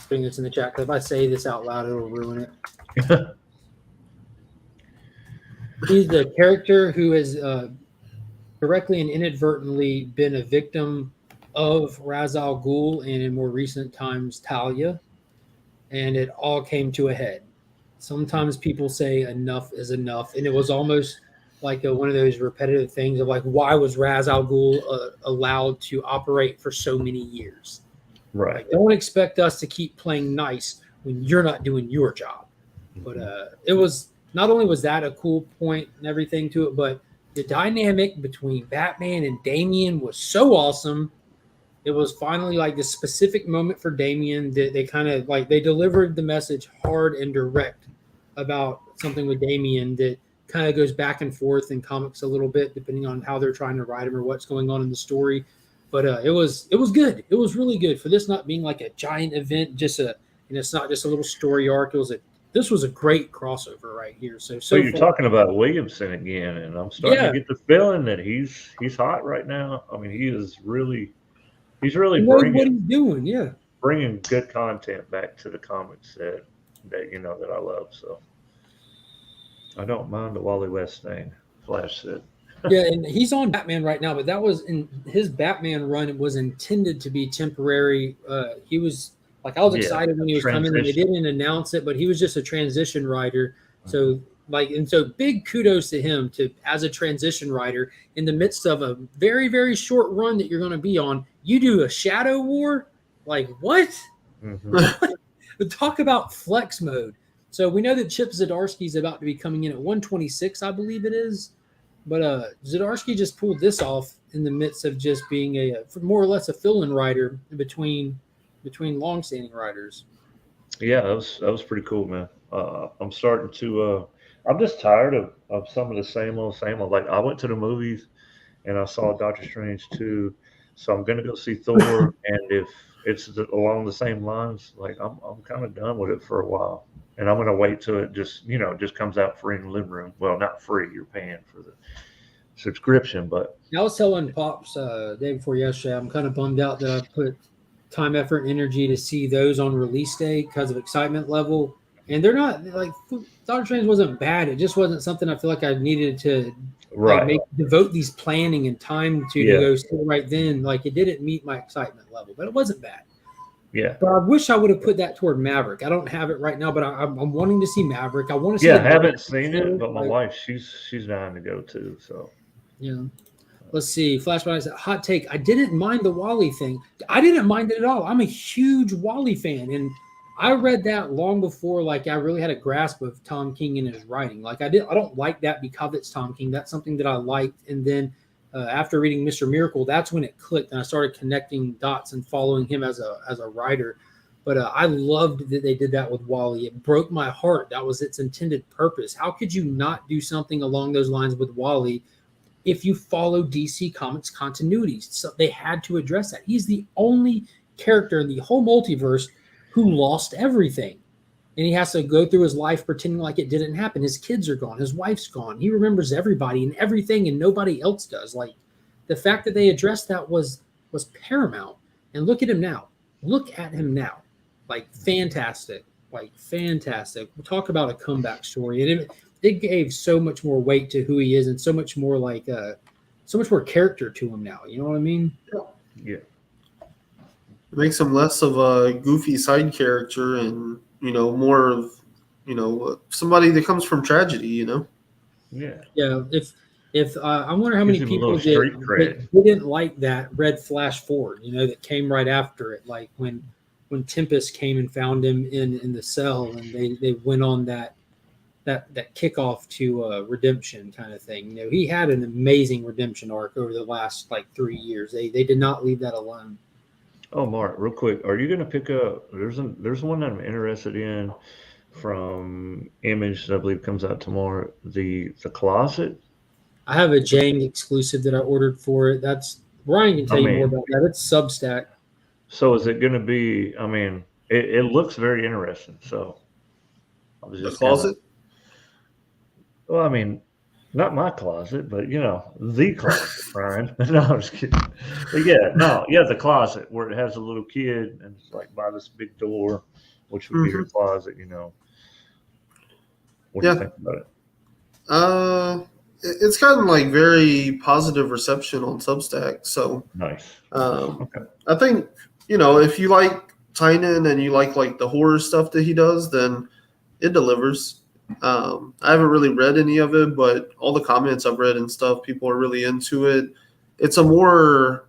putting this in the chat, because if I say this out loud, it'll ruin it. He's the character who has directly and inadvertently been a victim of Ra's al Ghul, and in more recent times Talia, and it all came to a head. Sometimes people say enough is enough, and it was almost like one of those repetitive things of like, why was Ra's al Ghul allowed to operate for so many years? Right. Like, don't expect us to keep playing nice when you're not doing your job. But it was, not only was that a cool point and everything to it, but the dynamic between Batman and Damian was so awesome. It was finally like the specific moment for Damian that they kind of like, they delivered the message hard and direct about something with Damian that kind of goes back and forth in comics a little bit, depending on how they're trying to write him or what's going on in the story. But it was good. It was really good for this not being like a giant event, just it's not just a little story arc. This was a great crossover right here. So you're talking about Williamson again, and I'm starting to get the feeling that he's hot right now. I mean, he's really bringing what he's doing. Yeah, bringing good content back to the comics that that I love. So I don't mind the Wally West thing. Flash said. Yeah, and he's on Batman right now, but that was in his Batman run. It was intended to be temporary. He was like, I was excited when he was coming, and they didn't announce it, but he was just a transition writer. So big kudos to him as a transition writer in the midst of a very, very short run that you're going to be on. You do a Shadow War, like what? Mm-hmm. Talk about flex mode. So we know that Chip Zdarsky is about to be coming in at 126, I believe it is. But Zdarsky just pulled this off in the midst of just being more or less a fill-in writer between long-standing writers. Yeah, that was pretty cool, man. I'm starting to. I'm just tired of some of the same old. Like, I went to the movies and I saw Doctor Strange 2, so I'm gonna go see Thor. And if it's along the same lines, like I'm kind of done with it for a while. And I'm going to wait till it just comes out free in the living room. Well, not free. You're paying for the subscription, but. I was telling Pops day before yesterday, I'm kind of bummed out that I put time, effort, and energy to see those on release day because of excitement level. And they're not, like, Doctor Strange wasn't bad. It just wasn't something I feel like I needed to devote these planning and time to go see right then. Like, it didn't meet my excitement level, but it wasn't bad. Yeah, but I wish I would have put that toward Maverick. I don't have it right now, but I'm wanting to see Maverick. I want to see. Yeah, I haven't seen it, but my wife, she's dying to go too. So yeah, let's see. Flashback said, hot take. I didn't mind the Wally thing. I didn't mind it at all. I'm a huge Wally fan, and I read that long before like I really had a grasp of Tom King and his writing. Like I don't like that because it's Tom King. That's something that I liked, and then. After reading Mr. Miracle, that's when it clicked, and I started connecting dots and following him as a writer. But I loved that they did that with Wally. It broke my heart. That was its intended purpose. How could you not do something along those lines with Wally if you follow DC Comics continuities? So they had to address that. He's the only character in the whole multiverse who lost everything. And he has to go through his life pretending like it didn't happen. His kids are gone. His wife's gone. He remembers everybody and everything, and nobody else does. Like, the fact that they addressed that was paramount. And look at him now. Like, fantastic. We'll talk about a comeback story. And it gave so much more weight to who he is, and so much more so much more character to him now. You know what I mean? Yeah. It makes him less of a goofy side character and more of, somebody that comes from tragedy, Yeah. If If I wonder how many Gives him a people little street cred. didn't like that Red Flash Ford, that came right after it, like when Tempest came and found him in the cell, and they went on that kickoff to redemption kind of thing. He had an amazing redemption arc over the last like 3 years. They did not leave that alone. Oh, Mark, real quick, are you going to pick up? There's one that I'm interested in from Image that I believe comes out tomorrow. The Closet. I have a Jang exclusive that I ordered for it. That's Ryan can tell you more about that. It's Substack. So is it going to be? I mean, it looks very interesting. So I was just the Closet. Well, I mean, not my closet, but the closet, Brian. No, I'm just kidding. But the closet where it has a little kid and it's like by this big door, which would be her closet. What do you think about it? It's gotten like very positive reception on Substack. So nice. Okay. I think if you like Tynan and you like the horror stuff that he does, then it delivers. I haven't really read any of it, but all the comments I've read and stuff, people are really into it. It's a more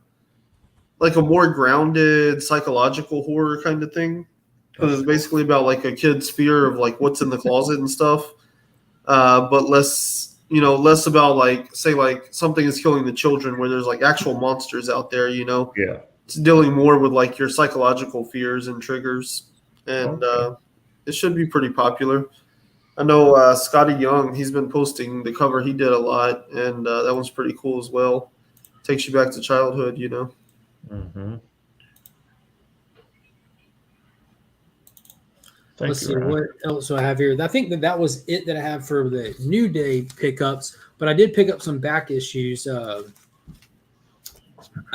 grounded psychological horror kind of thing, because it's basically about like a kid's fear of like what's in the closet and stuff, but less about like say like something is killing the children where there's like actual monsters out there. Yeah. It's dealing more with like your psychological fears and triggers, and it should be pretty popular. I know Scotty Young, he's been posting the cover he did a lot, and that one's pretty cool as well. Takes you back to childhood, Mm-hmm. Let's see what else do I have here. I think that was it that I have for the New Day pickups, but I did pick up some back issues. I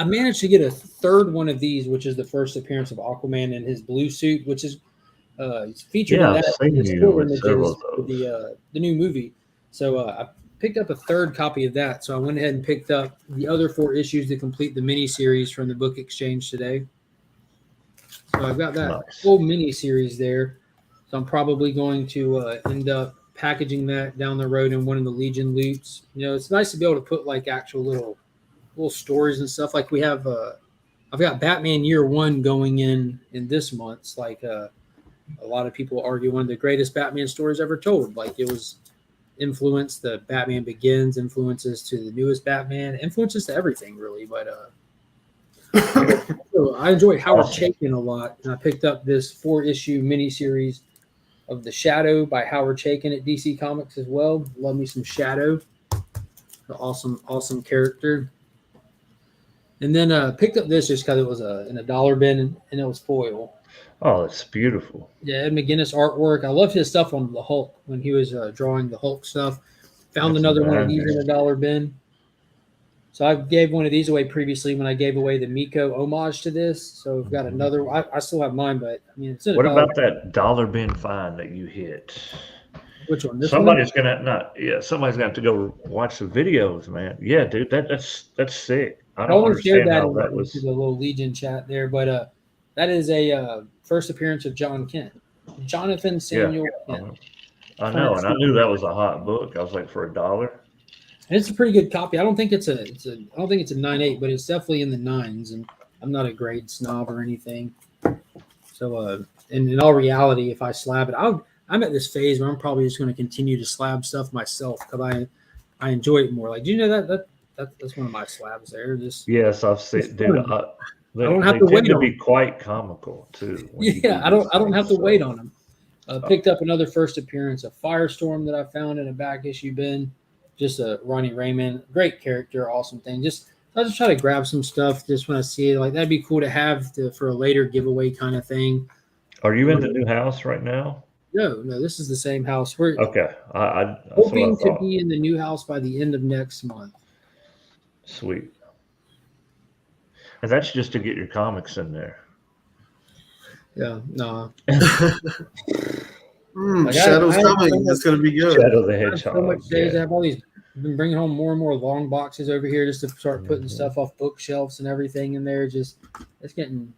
managed to get a third one of these, which is the first appearance of Aquaman in his blue suit, which is he's featured in that the new movie. So I picked up a third copy of that. So I went ahead and picked up the other 4 issues to complete the mini-series from the book exchange today. So I've got that full mini-series there. So I'm probably going to end up packaging that down the road in one of the Legion loots. It's nice to be able to put like actual little stories and stuff. Like we have I've got Batman Year One going in this month. It's like a lot of people argue one of the greatest Batman stories ever told. Like it was influenced the Batman Begins, influences to the newest Batman, influences to everything really. But so I enjoyed Howard Chaykin a lot, and I picked up this 4-issue miniseries of The Shadow by Howard Chaykin at DC Comics as well. Love me some Shadow. An awesome character. And then picked up this just because it was in a dollar bin and it was foil. Oh, it's beautiful. Yeah, Ed McGuinness artwork. I loved his stuff on the Hulk when he was drawing the Hulk stuff. Found another one of these in a dollar bin. So I gave one of these away previously when I gave away the Miko homage to this. So we've got another. I still have mine, but I mean, it's in a What dollar about that dollar bin find that you hit? Which one? Somebody's gonna have to go watch the videos, man. Yeah, dude, that's sick. I don't understand how that was. The little Legion chat there, but that is a first appearance of John Kent, Jonathan Samuel Kent. I know, and I knew that was a hot book. I was like, for $1. And it's a pretty good copy. I don't think it's a 9.8, but it's definitely in the 9s. And I'm not a grade snob or anything. So, and in all reality, if I slab it, I'm at this phase where I'm probably just going to continue to slab stuff myself because I enjoy it more. Like, do you know that's one of my slabs there? Yes, I've seen. Dude, I don't have to wait to be quite comical too. Yeah, I don't have to wait on them. Picked up another first appearance of Firestorm that I found in a back issue bin. Just a Ronnie Raymond, great character, awesome thing. I just try to grab some stuff just when I see it. Like that'd be cool to have for a later giveaway kind of thing. Are you in the new house right now? No, this is the same house. We're okay. I hoping to be in the new house by the end of next month. Sweet. And that's just to get your comics in there. Yeah, no. Shadow's coming. That's going to be good. Shadow the Hedgehog. So much days. I have all these. I've been bringing home more and more long boxes over here just to start putting stuff off bookshelves and everything in there. It's getting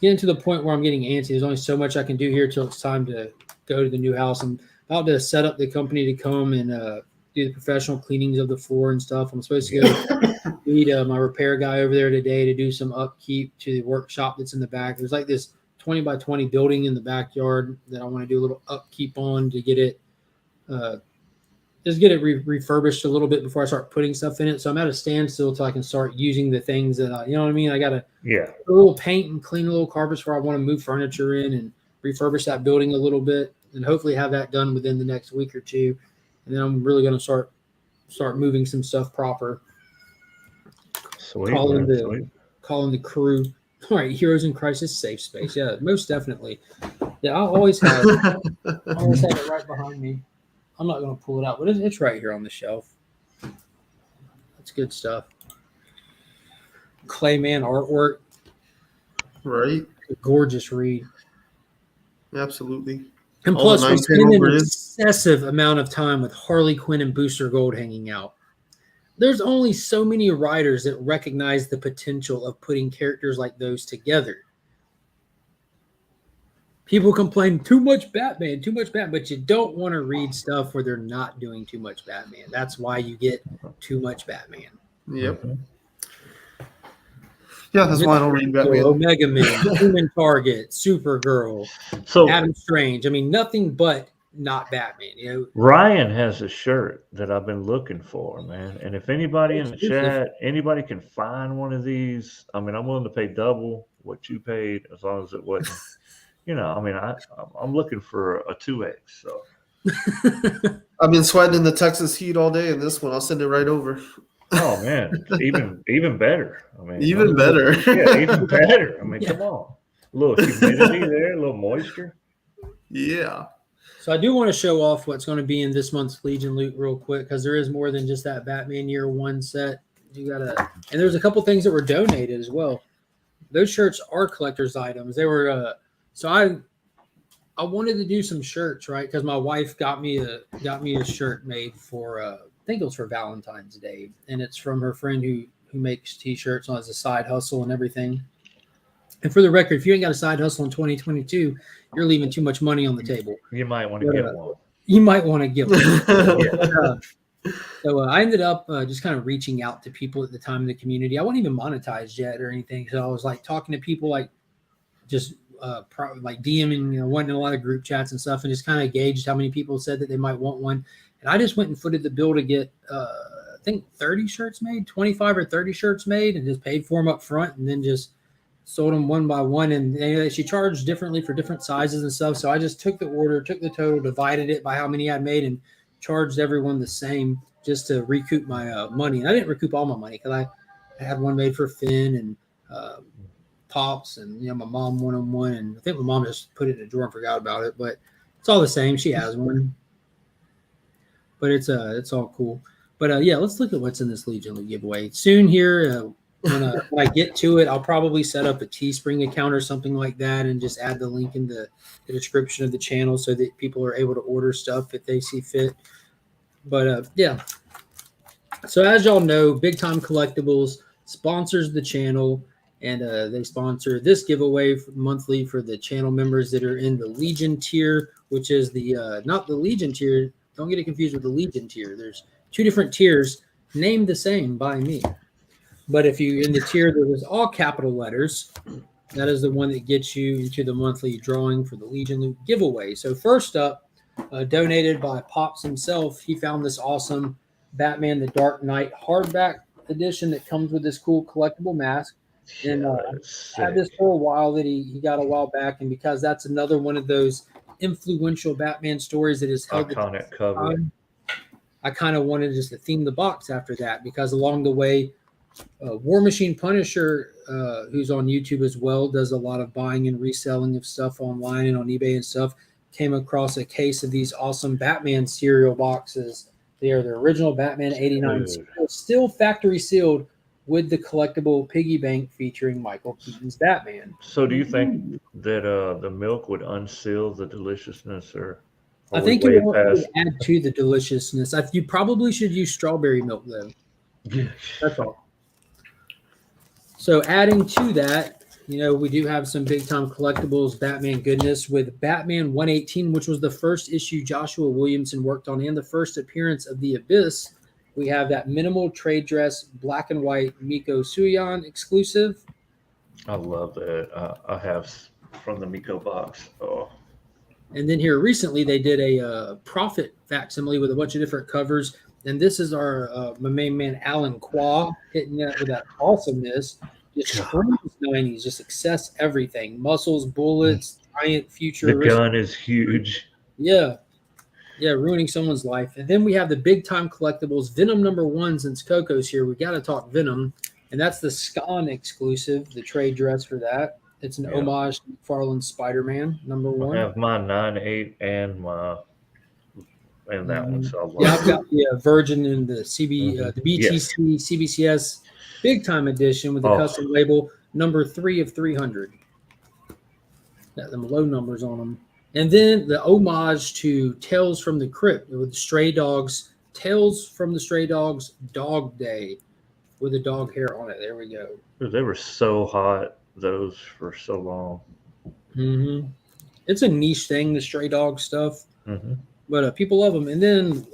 to the point where I'm getting antsy. There's only so much I can do here till it's time to go to the new house. I'm about to set up the company to come and do the professional cleanings of the floor and stuff. I'm supposed to go meet my repair guy over there today to do some upkeep to the workshop that's in the back. There's like this 20 by 20 building in the backyard that I want to do a little upkeep on to get it just get it refurbished a little bit before I start putting stuff in it. So I'm at a standstill until I can start using the things that you know what I mean? I got to put a little paint and clean a little carpets where I want to move furniture in and refurbish that building a little bit and hopefully have that done within the next week or two. And then I'm really going to start moving some stuff proper. Sweet, calling the crew. All right, Heroes in Crisis safe space. Yeah, most definitely. Yeah, I always have it right behind me. I'm not going to pull it out, but it's right here on the shelf. That's good stuff. Clayman artwork. Right. A gorgeous read. Absolutely. And plus, we're spending an excessive amount of time with Harley Quinn and Booster Gold hanging out. There's only so many writers that recognize the potential of putting characters like those together. People complain too much Batman, but you don't want to read stuff where they're not doing too much Batman. That's why you get too much Batman. Yep. Yeah, that's why I don't read Batman. Omega Man, Human Target, Supergirl, Adam Strange. I mean, nothing but not Batman. You know, Ryan has a shirt that I've been looking for, man. And if anybody in the chat, anybody can find one of these, I mean, I'm willing to pay double what you paid as long as it wasn't. You know, I mean, I'm looking for a 2X. So I've been sweating in the Texas heat all day, and this one I'll send it right over. Oh man, even better. I mean, even better. Yeah, even better. I mean, come on, a little humidity there, a little moisture. Yeah. So I do want to show off what's going to be in this month's Legion loot real quick because there is more than just that Batman Year One set. You gotta, and there's a couple things that were donated as well. Those shirts are collector's items. They were. So I wanted to do some shirts, right? Because my wife got me a shirt made for I think it was for Valentine's Day, and it's from her friend who makes T-shirts and has a side hustle and everything. And for the record, if you ain't got a side hustle in 2022, you're leaving too much money on the table. You might want to get one. You might want to give one. So I ended up just kind of reaching out to people at the time in the community. I wasn't even monetized yet or anything, so I was like talking to people like just. Like DMing, you know, went in a lot of group chats and stuff, and just kind of gauged how many people said that they might want one. And I just went and footed the bill to get, I think 30 shirts made, 25 or 30 shirts made, and just paid for them up front, and then just sold them one by one. And she charged differently for different sizes and stuff. So I just took the order, took the total, divided it by how many I'd made, and charged everyone the same just to recoup my money. And I didn't recoup all my money because I had one made for Finn and Pops, and you know, my mom wanted one, and I think my mom just put it in a drawer and forgot about it, but it's all the same. She has one, but it's all cool. But yeah, let's look at what's in this Legion Loot giveaway soon here. When I get to it, I'll probably set up a Teespring account or something like that, and just add the link in the description of the channel so that people are able to order stuff if they see fit. But yeah, so as y'all know, Big Time Collectibles sponsors the channel. And they sponsor this giveaway monthly for the channel members that are in the Legion tier, which is the not the Legion tier. Don't get it confused with the Legion tier. There's two different tiers named the same by me. But if you're in the tier that is all capital letters, that is the one that gets you into the monthly drawing for the Legion Loot giveaway. So first up, donated by Pops himself, he found this awesome Batman the Dark Knight hardback edition that comes with this cool collectible mask. And had this for a while that he got a while back, and because that's another one of those influential Batman stories that has held iconic cover. I kind of wanted just to theme the box after that, because along the way, War Machine Punisher, who's on YouTube as well, does a lot of buying and reselling of stuff online and on eBay and stuff, came across a case of these awesome Batman cereal boxes. They are the original Batman 89 still factory sealed, with the collectible piggy bank featuring Michael Keaton's Batman. So do you think that the milk would unseal the deliciousness, or I think it would add to the deliciousness. You probably should use strawberry milk, though. That's all. So adding to that, We do have some big time collectibles Batman goodness with Batman 118, which was the first issue Joshua Williamson worked on and the first appearance of the Abyss. We have that minimal trade dress, black and white Miko Suyan exclusive. I love that. I have from the Miko box. Oh. And then here recently they did a Prophet facsimile with a bunch of different covers. And this is our my main man Alan Qua hitting that with that awesomeness. Just screams 90s, just excess everything. Muscles, bullets, giant future. The gun is huge. Yeah. Yeah, ruining someone's life. And then we have the big time collectibles. Venom #1, since Coco's here, we got to talk Venom. And that's the Scon exclusive, the trade dress for that. It's an homage to McFarlane's Spider-Man #1. I have my 9/8 and that one. So I've got the Virgin and the the BTC CBCS big time edition with the custom label #3 of 300. Got them low numbers on them. And then the homage to Tales from the Crypt with the Stray Dogs, Tales from the Stray Dogs Dog Day with the dog hair on it. There we go. They were so hot, those, for so long. Mm-hmm. It's a niche thing, the Stray Dog stuff. Mm-hmm. But people love them. And then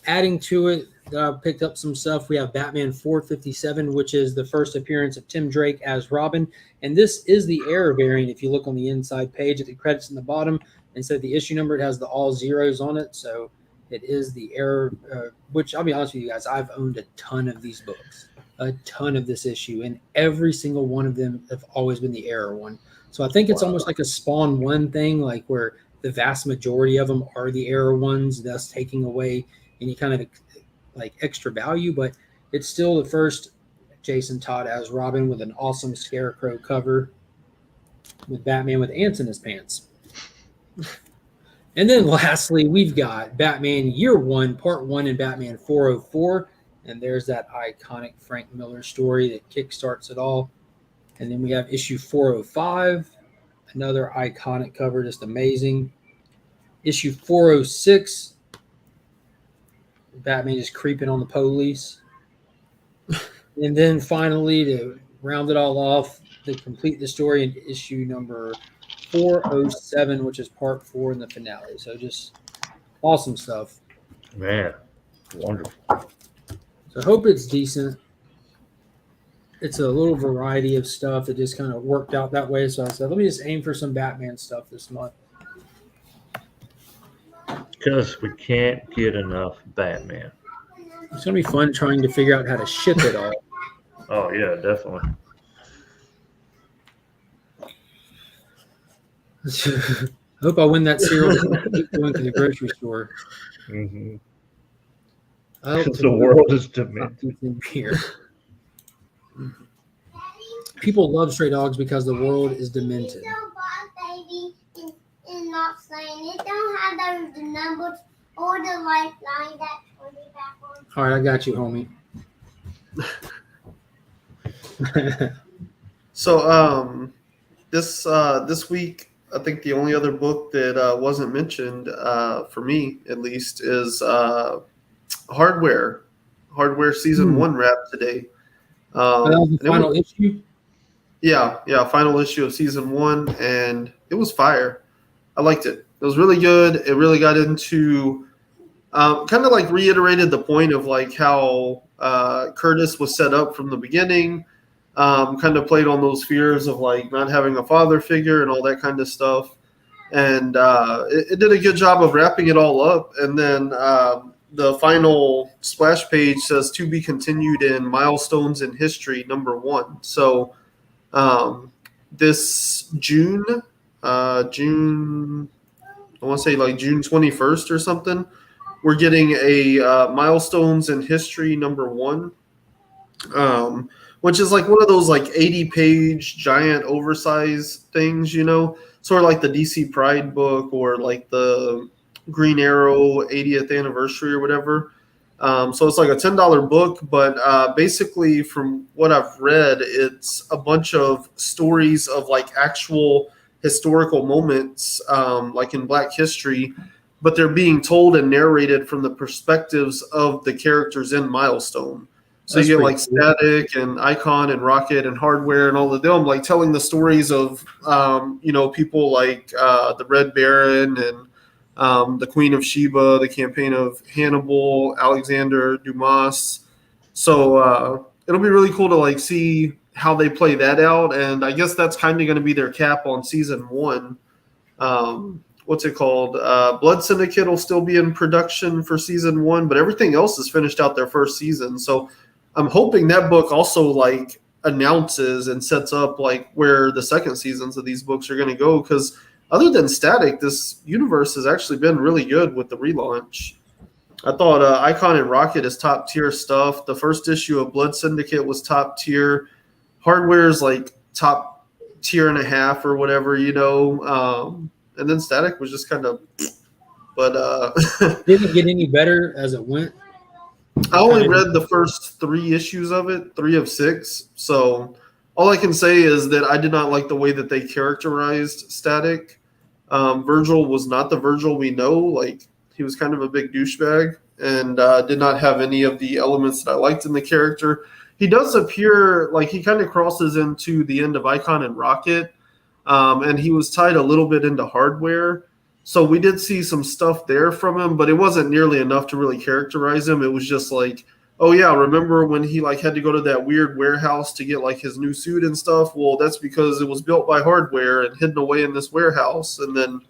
adding to it, I picked up some stuff. We have Batman 457, which is the first appearance of Tim Drake as Robin. And this is the error variant. If you look on the inside page at the credits in the bottom, instead of the issue number, it has the all zeros on it. So it is the error, which I'll be honest with you guys, I've owned a ton of these books, a ton of this issue, and every single one of them have always been the error one. So I think it's almost like a Spawn 1 thing, like where the vast majority of them are the error ones, thus taking away any kind of like extra value, but it's still the first Jason Todd as Robin with an awesome Scarecrow cover with Batman with ants in his pants. And then lastly, we've got Batman Year 1, Part 1 in Batman 404. And there's that iconic Frank Miller story that kickstarts it all. And then we have issue 405, another iconic cover, just amazing. Issue 406, Batman just creeping on the police. And then finally, to round it all off, to complete the story, in issue number 407, which is part 4 in the finale. So just awesome stuff. Man, wonderful. So I hope it's decent. It's a little variety of stuff that just kind of worked out that way. So I said, let me just aim for some Batman stuff this month. Because we can't get enough Batman. It's going to be fun trying to figure out how to ship it all. Oh, yeah, definitely. I hope I win that cereal going to the grocery store. Mm-hmm. The world is demented here. People love stray dogs because the world is demented. Not saying it don't have the numbers or the lifeline that on the back on. All right, I got you, homie. So this week, I think the only other book that wasn't mentioned for me at least is Hardware season 1 wrap today. The final issue. Yeah, final issue of season 1, and it was fire. I liked it. It was really good. It really got into kind of like reiterated the point of like how Curtis was set up from the beginning. Kind of played on those fears of like not having a father figure and all that kind of stuff. And it did a good job of wrapping it all up. And then the final splash page says to be continued in Milestones in History #1. So this June, I want to say like June 21st or something, we're getting a Milestones in History #1, which is like one of those like 80-page giant oversized things, sort of like the DC Pride book or like the Green Arrow 80th anniversary or whatever. So it's like a $10 book, but basically from what I've read, it's a bunch of stories of like actual historical moments, like in Black history, but they're being told and narrated from the perspectives of the characters in Milestone. So you get like Static and Icon and Rocket and Hardware and all of them, like telling the stories of, people like the Red Baron and the Queen of Sheba, the Campaign of Hannibal, Alexander Dumas. So it'll be really cool to like see how they play that out. And I guess that's kind of going to be their cap on season 1. What's it called? Blood Syndicate will still be in production for season 1, but everything else is finished out their first season. So I'm hoping that book also like announces and sets up like where the second seasons of these books are going to go. Because other than Static, this universe has actually been really good with the relaunch. I thought Icon and Rocket is top tier stuff. The first issue of Blood Syndicate was top tier. Hardware is like top tier and a half or whatever, and then Static was just kind of, but didn't it get any better as it went? I only read the first 3 issues of it, 3 of 6. So all I can say is that I did not like the way that they characterized Static. Virgil was not the Virgil we know. Like, he was kind of a big douchebag and did not have any of the elements that I liked in the character. He does appear like he kind of crosses into the end of Icon and Rocket, and he was tied a little bit into Hardware. So we did see some stuff there from him, but it wasn't nearly enough to really characterize him. It was just like, oh yeah, remember when he like had to go to that weird warehouse to get like his new suit and stuff? Well, that's because it was built by Hardware and hidden away in this warehouse. And then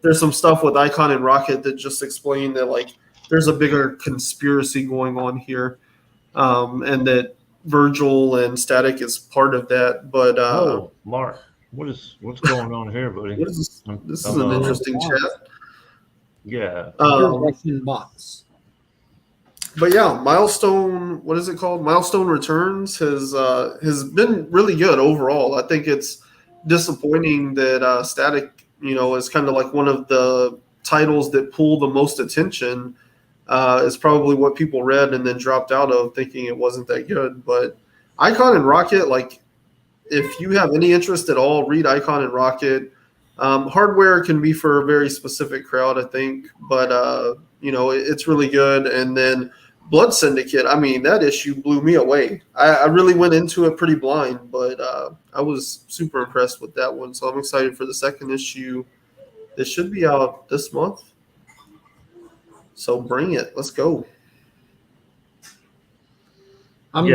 there's some stuff with Icon and Rocket that just explain that like there's a bigger conspiracy going on here, and that Virgil and Static is part of that. But Mark, what's going on here, buddy? This is an interesting chat. Yeah. Bots. But yeah, Milestone, what is it called? Milestone Returns has been really good overall. I think it's disappointing that Static, is kind of like one of the titles that pull the most attention. Is probably what people read and then dropped out of, thinking it wasn't that good. But Icon and Rocket, like, if you have any interest at all, read Icon and Rocket. Hardware can be for a very specific crowd, I think, but it's really good. And then Blood Syndicate, I mean, that issue blew me away. I really went into it pretty blind, but I was super impressed with that one. So I'm excited for the second issue. It should be out this month. So bring it. Let's go. I've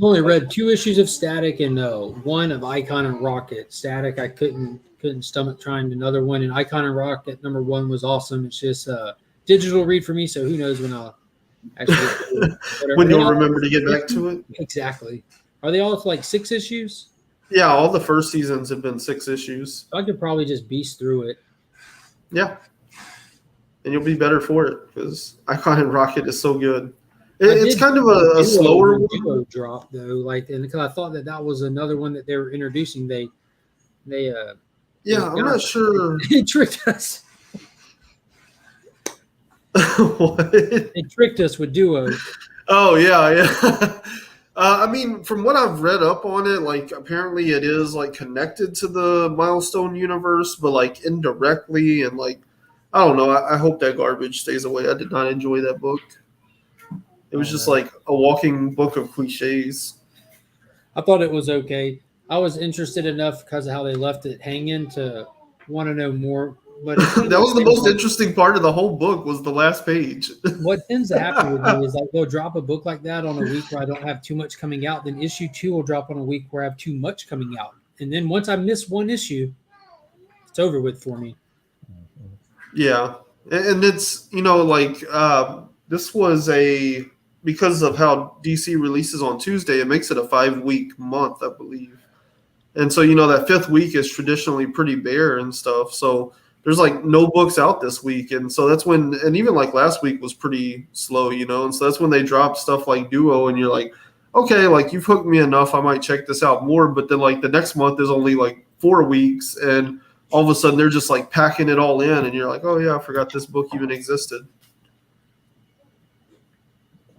only read 2 issues of Static and 1 of Icon and Rocket. Static, I couldn't stomach trying another one, and Icon and Rocket number 1 was awesome. It's just a digital read for me, so who knows when I'll actually when you'll remember to get back to it. Exactly. Are they all like 6 issues? Yeah, all the first seasons have been 6 issues. I could probably just beast through it. Yeah, and you'll be better for it because Icon and Rocket is so good. It's kind of a slower duo drop though, and because I thought that was another one that they were introducing. I'm not sure. They tricked us. What? They tricked us with duo. Oh yeah. I mean, from what I've read up on it, like apparently it is like connected to the Milestone universe, but like indirectly, and like I don't know. I hope that garbage stays away. I did not enjoy that book. It was just like a walking book of cliches. I thought it was okay. I was interested enough because of how they left it hanging to want to know more. But that was the most interesting part of the whole book was the last page. What tends to happen with me is like they'll drop a book like that on a week where I don't have too much coming out. Then issue 2 will drop on a week where I have too much coming out. And then once I miss one issue, it's over with for me. Yeah. And it's, this was because of how DC releases on Tuesday, it makes it a 5-week month, I believe. And so, that 5th week is traditionally pretty bare and stuff. So there's like no books out this week. And so that's when, and even like last week was pretty slow, and so that's when they drop stuff like Duo and you're like, okay, like you've hooked me enough. I might check this out more. But then like the next month is only like 4 weeks. And all of a sudden they're just like packing it all in. And you're like, oh yeah, I forgot this book even existed.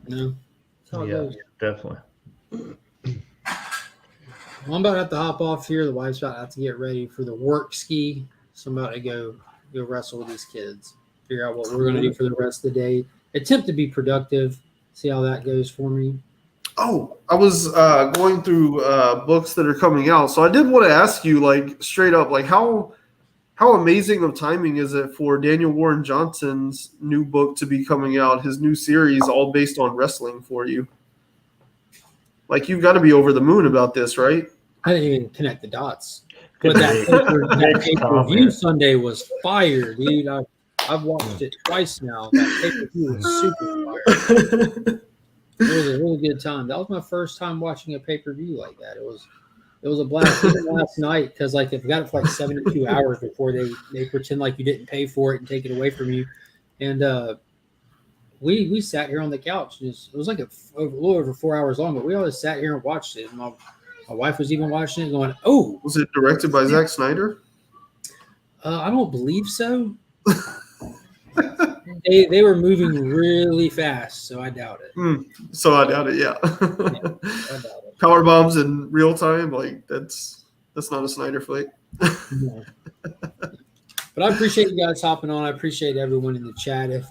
No. Yeah, definitely. Well, I'm about to have to hop off here. The wife's about to have to get ready for the work ski. So I'm about to go wrestle with these kids, figure out what we're going to do for the rest of the day. Attempt to be productive, see how that goes for me. Oh, I was going through books that are coming out. So I did want to ask you, like, straight up, like, how amazing of timing is it for Daniel Warren Johnson's new book to be coming out, his new series, all based on wrestling for you? Like, you've got to be over the moon about this, right? I didn't even connect the dots. But that pay-per-view Sunday was fire, dude. I've watched it twice now. That pay-per-view was super fire. It was a really good time. That was my first time watching a pay-per-view like that. It was a blast. Even last night, because like if you got it for like 72 hours before they pretend like you didn't pay for it and take it away from you. And we sat here on the couch. It was like a little over 4 hours long, but we all just sat here and watched it. And my wife was even watching it, going, "Oh, was it directed by Zack Snyder?" I don't believe so. They were moving really fast, so I doubt it. So I doubt it. Yeah. I doubt it. Power bombs in real time, like that's not a Snyder flick. No. But I appreciate you guys hopping on. I appreciate everyone in the chat. If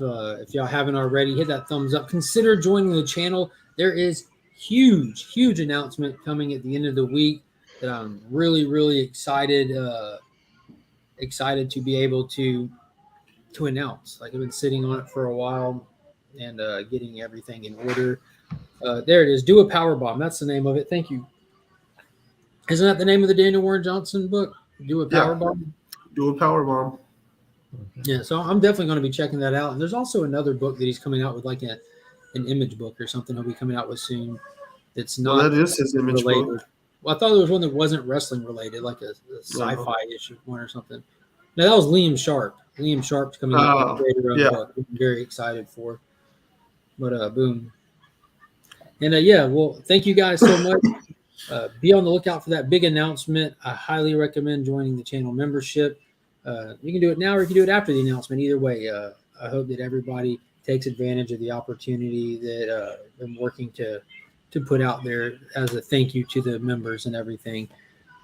y'all haven't already, hit that thumbs up. Consider joining the channel. There is huge announcement coming at the end of the week that I'm really excited to be able to announce. Like I've been sitting on it for a while and getting everything in order. There it is. Do a Power Bomb. That's the name of it. Thank you. Isn't that the name of the Daniel Warren Johnson book? Do a Power Bomb. Do a Power Bomb. Yeah, so I'm definitely going to be checking that out. And there's also another book that he's coming out with, like an image book or something he'll be coming out with soon. That's not that is his image related. book. Well, I thought there was one that wasn't wrestling related, like a sci-fi-ish one or something. No, that was Liam Sharp. Liam Sharp's coming out with a creator book. I'm very excited for. But boom. And well, thank you guys so much. Be on the lookout for that big announcement. I highly recommend joining the channel membership. You can do it now or you can do it after the announcement. Either way, I hope that everybody takes advantage of the opportunity that I'm working to put out there as a thank you to the members and everything.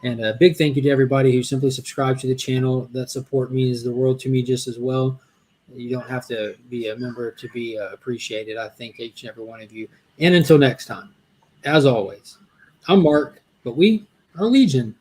And a big thank you to everybody who simply subscribes to the channel. That support means the world to me just as well. You don't have to be a member to be appreciated. I thank each and every one of you. And until next time, as always, I'm Mark, but we are Legion.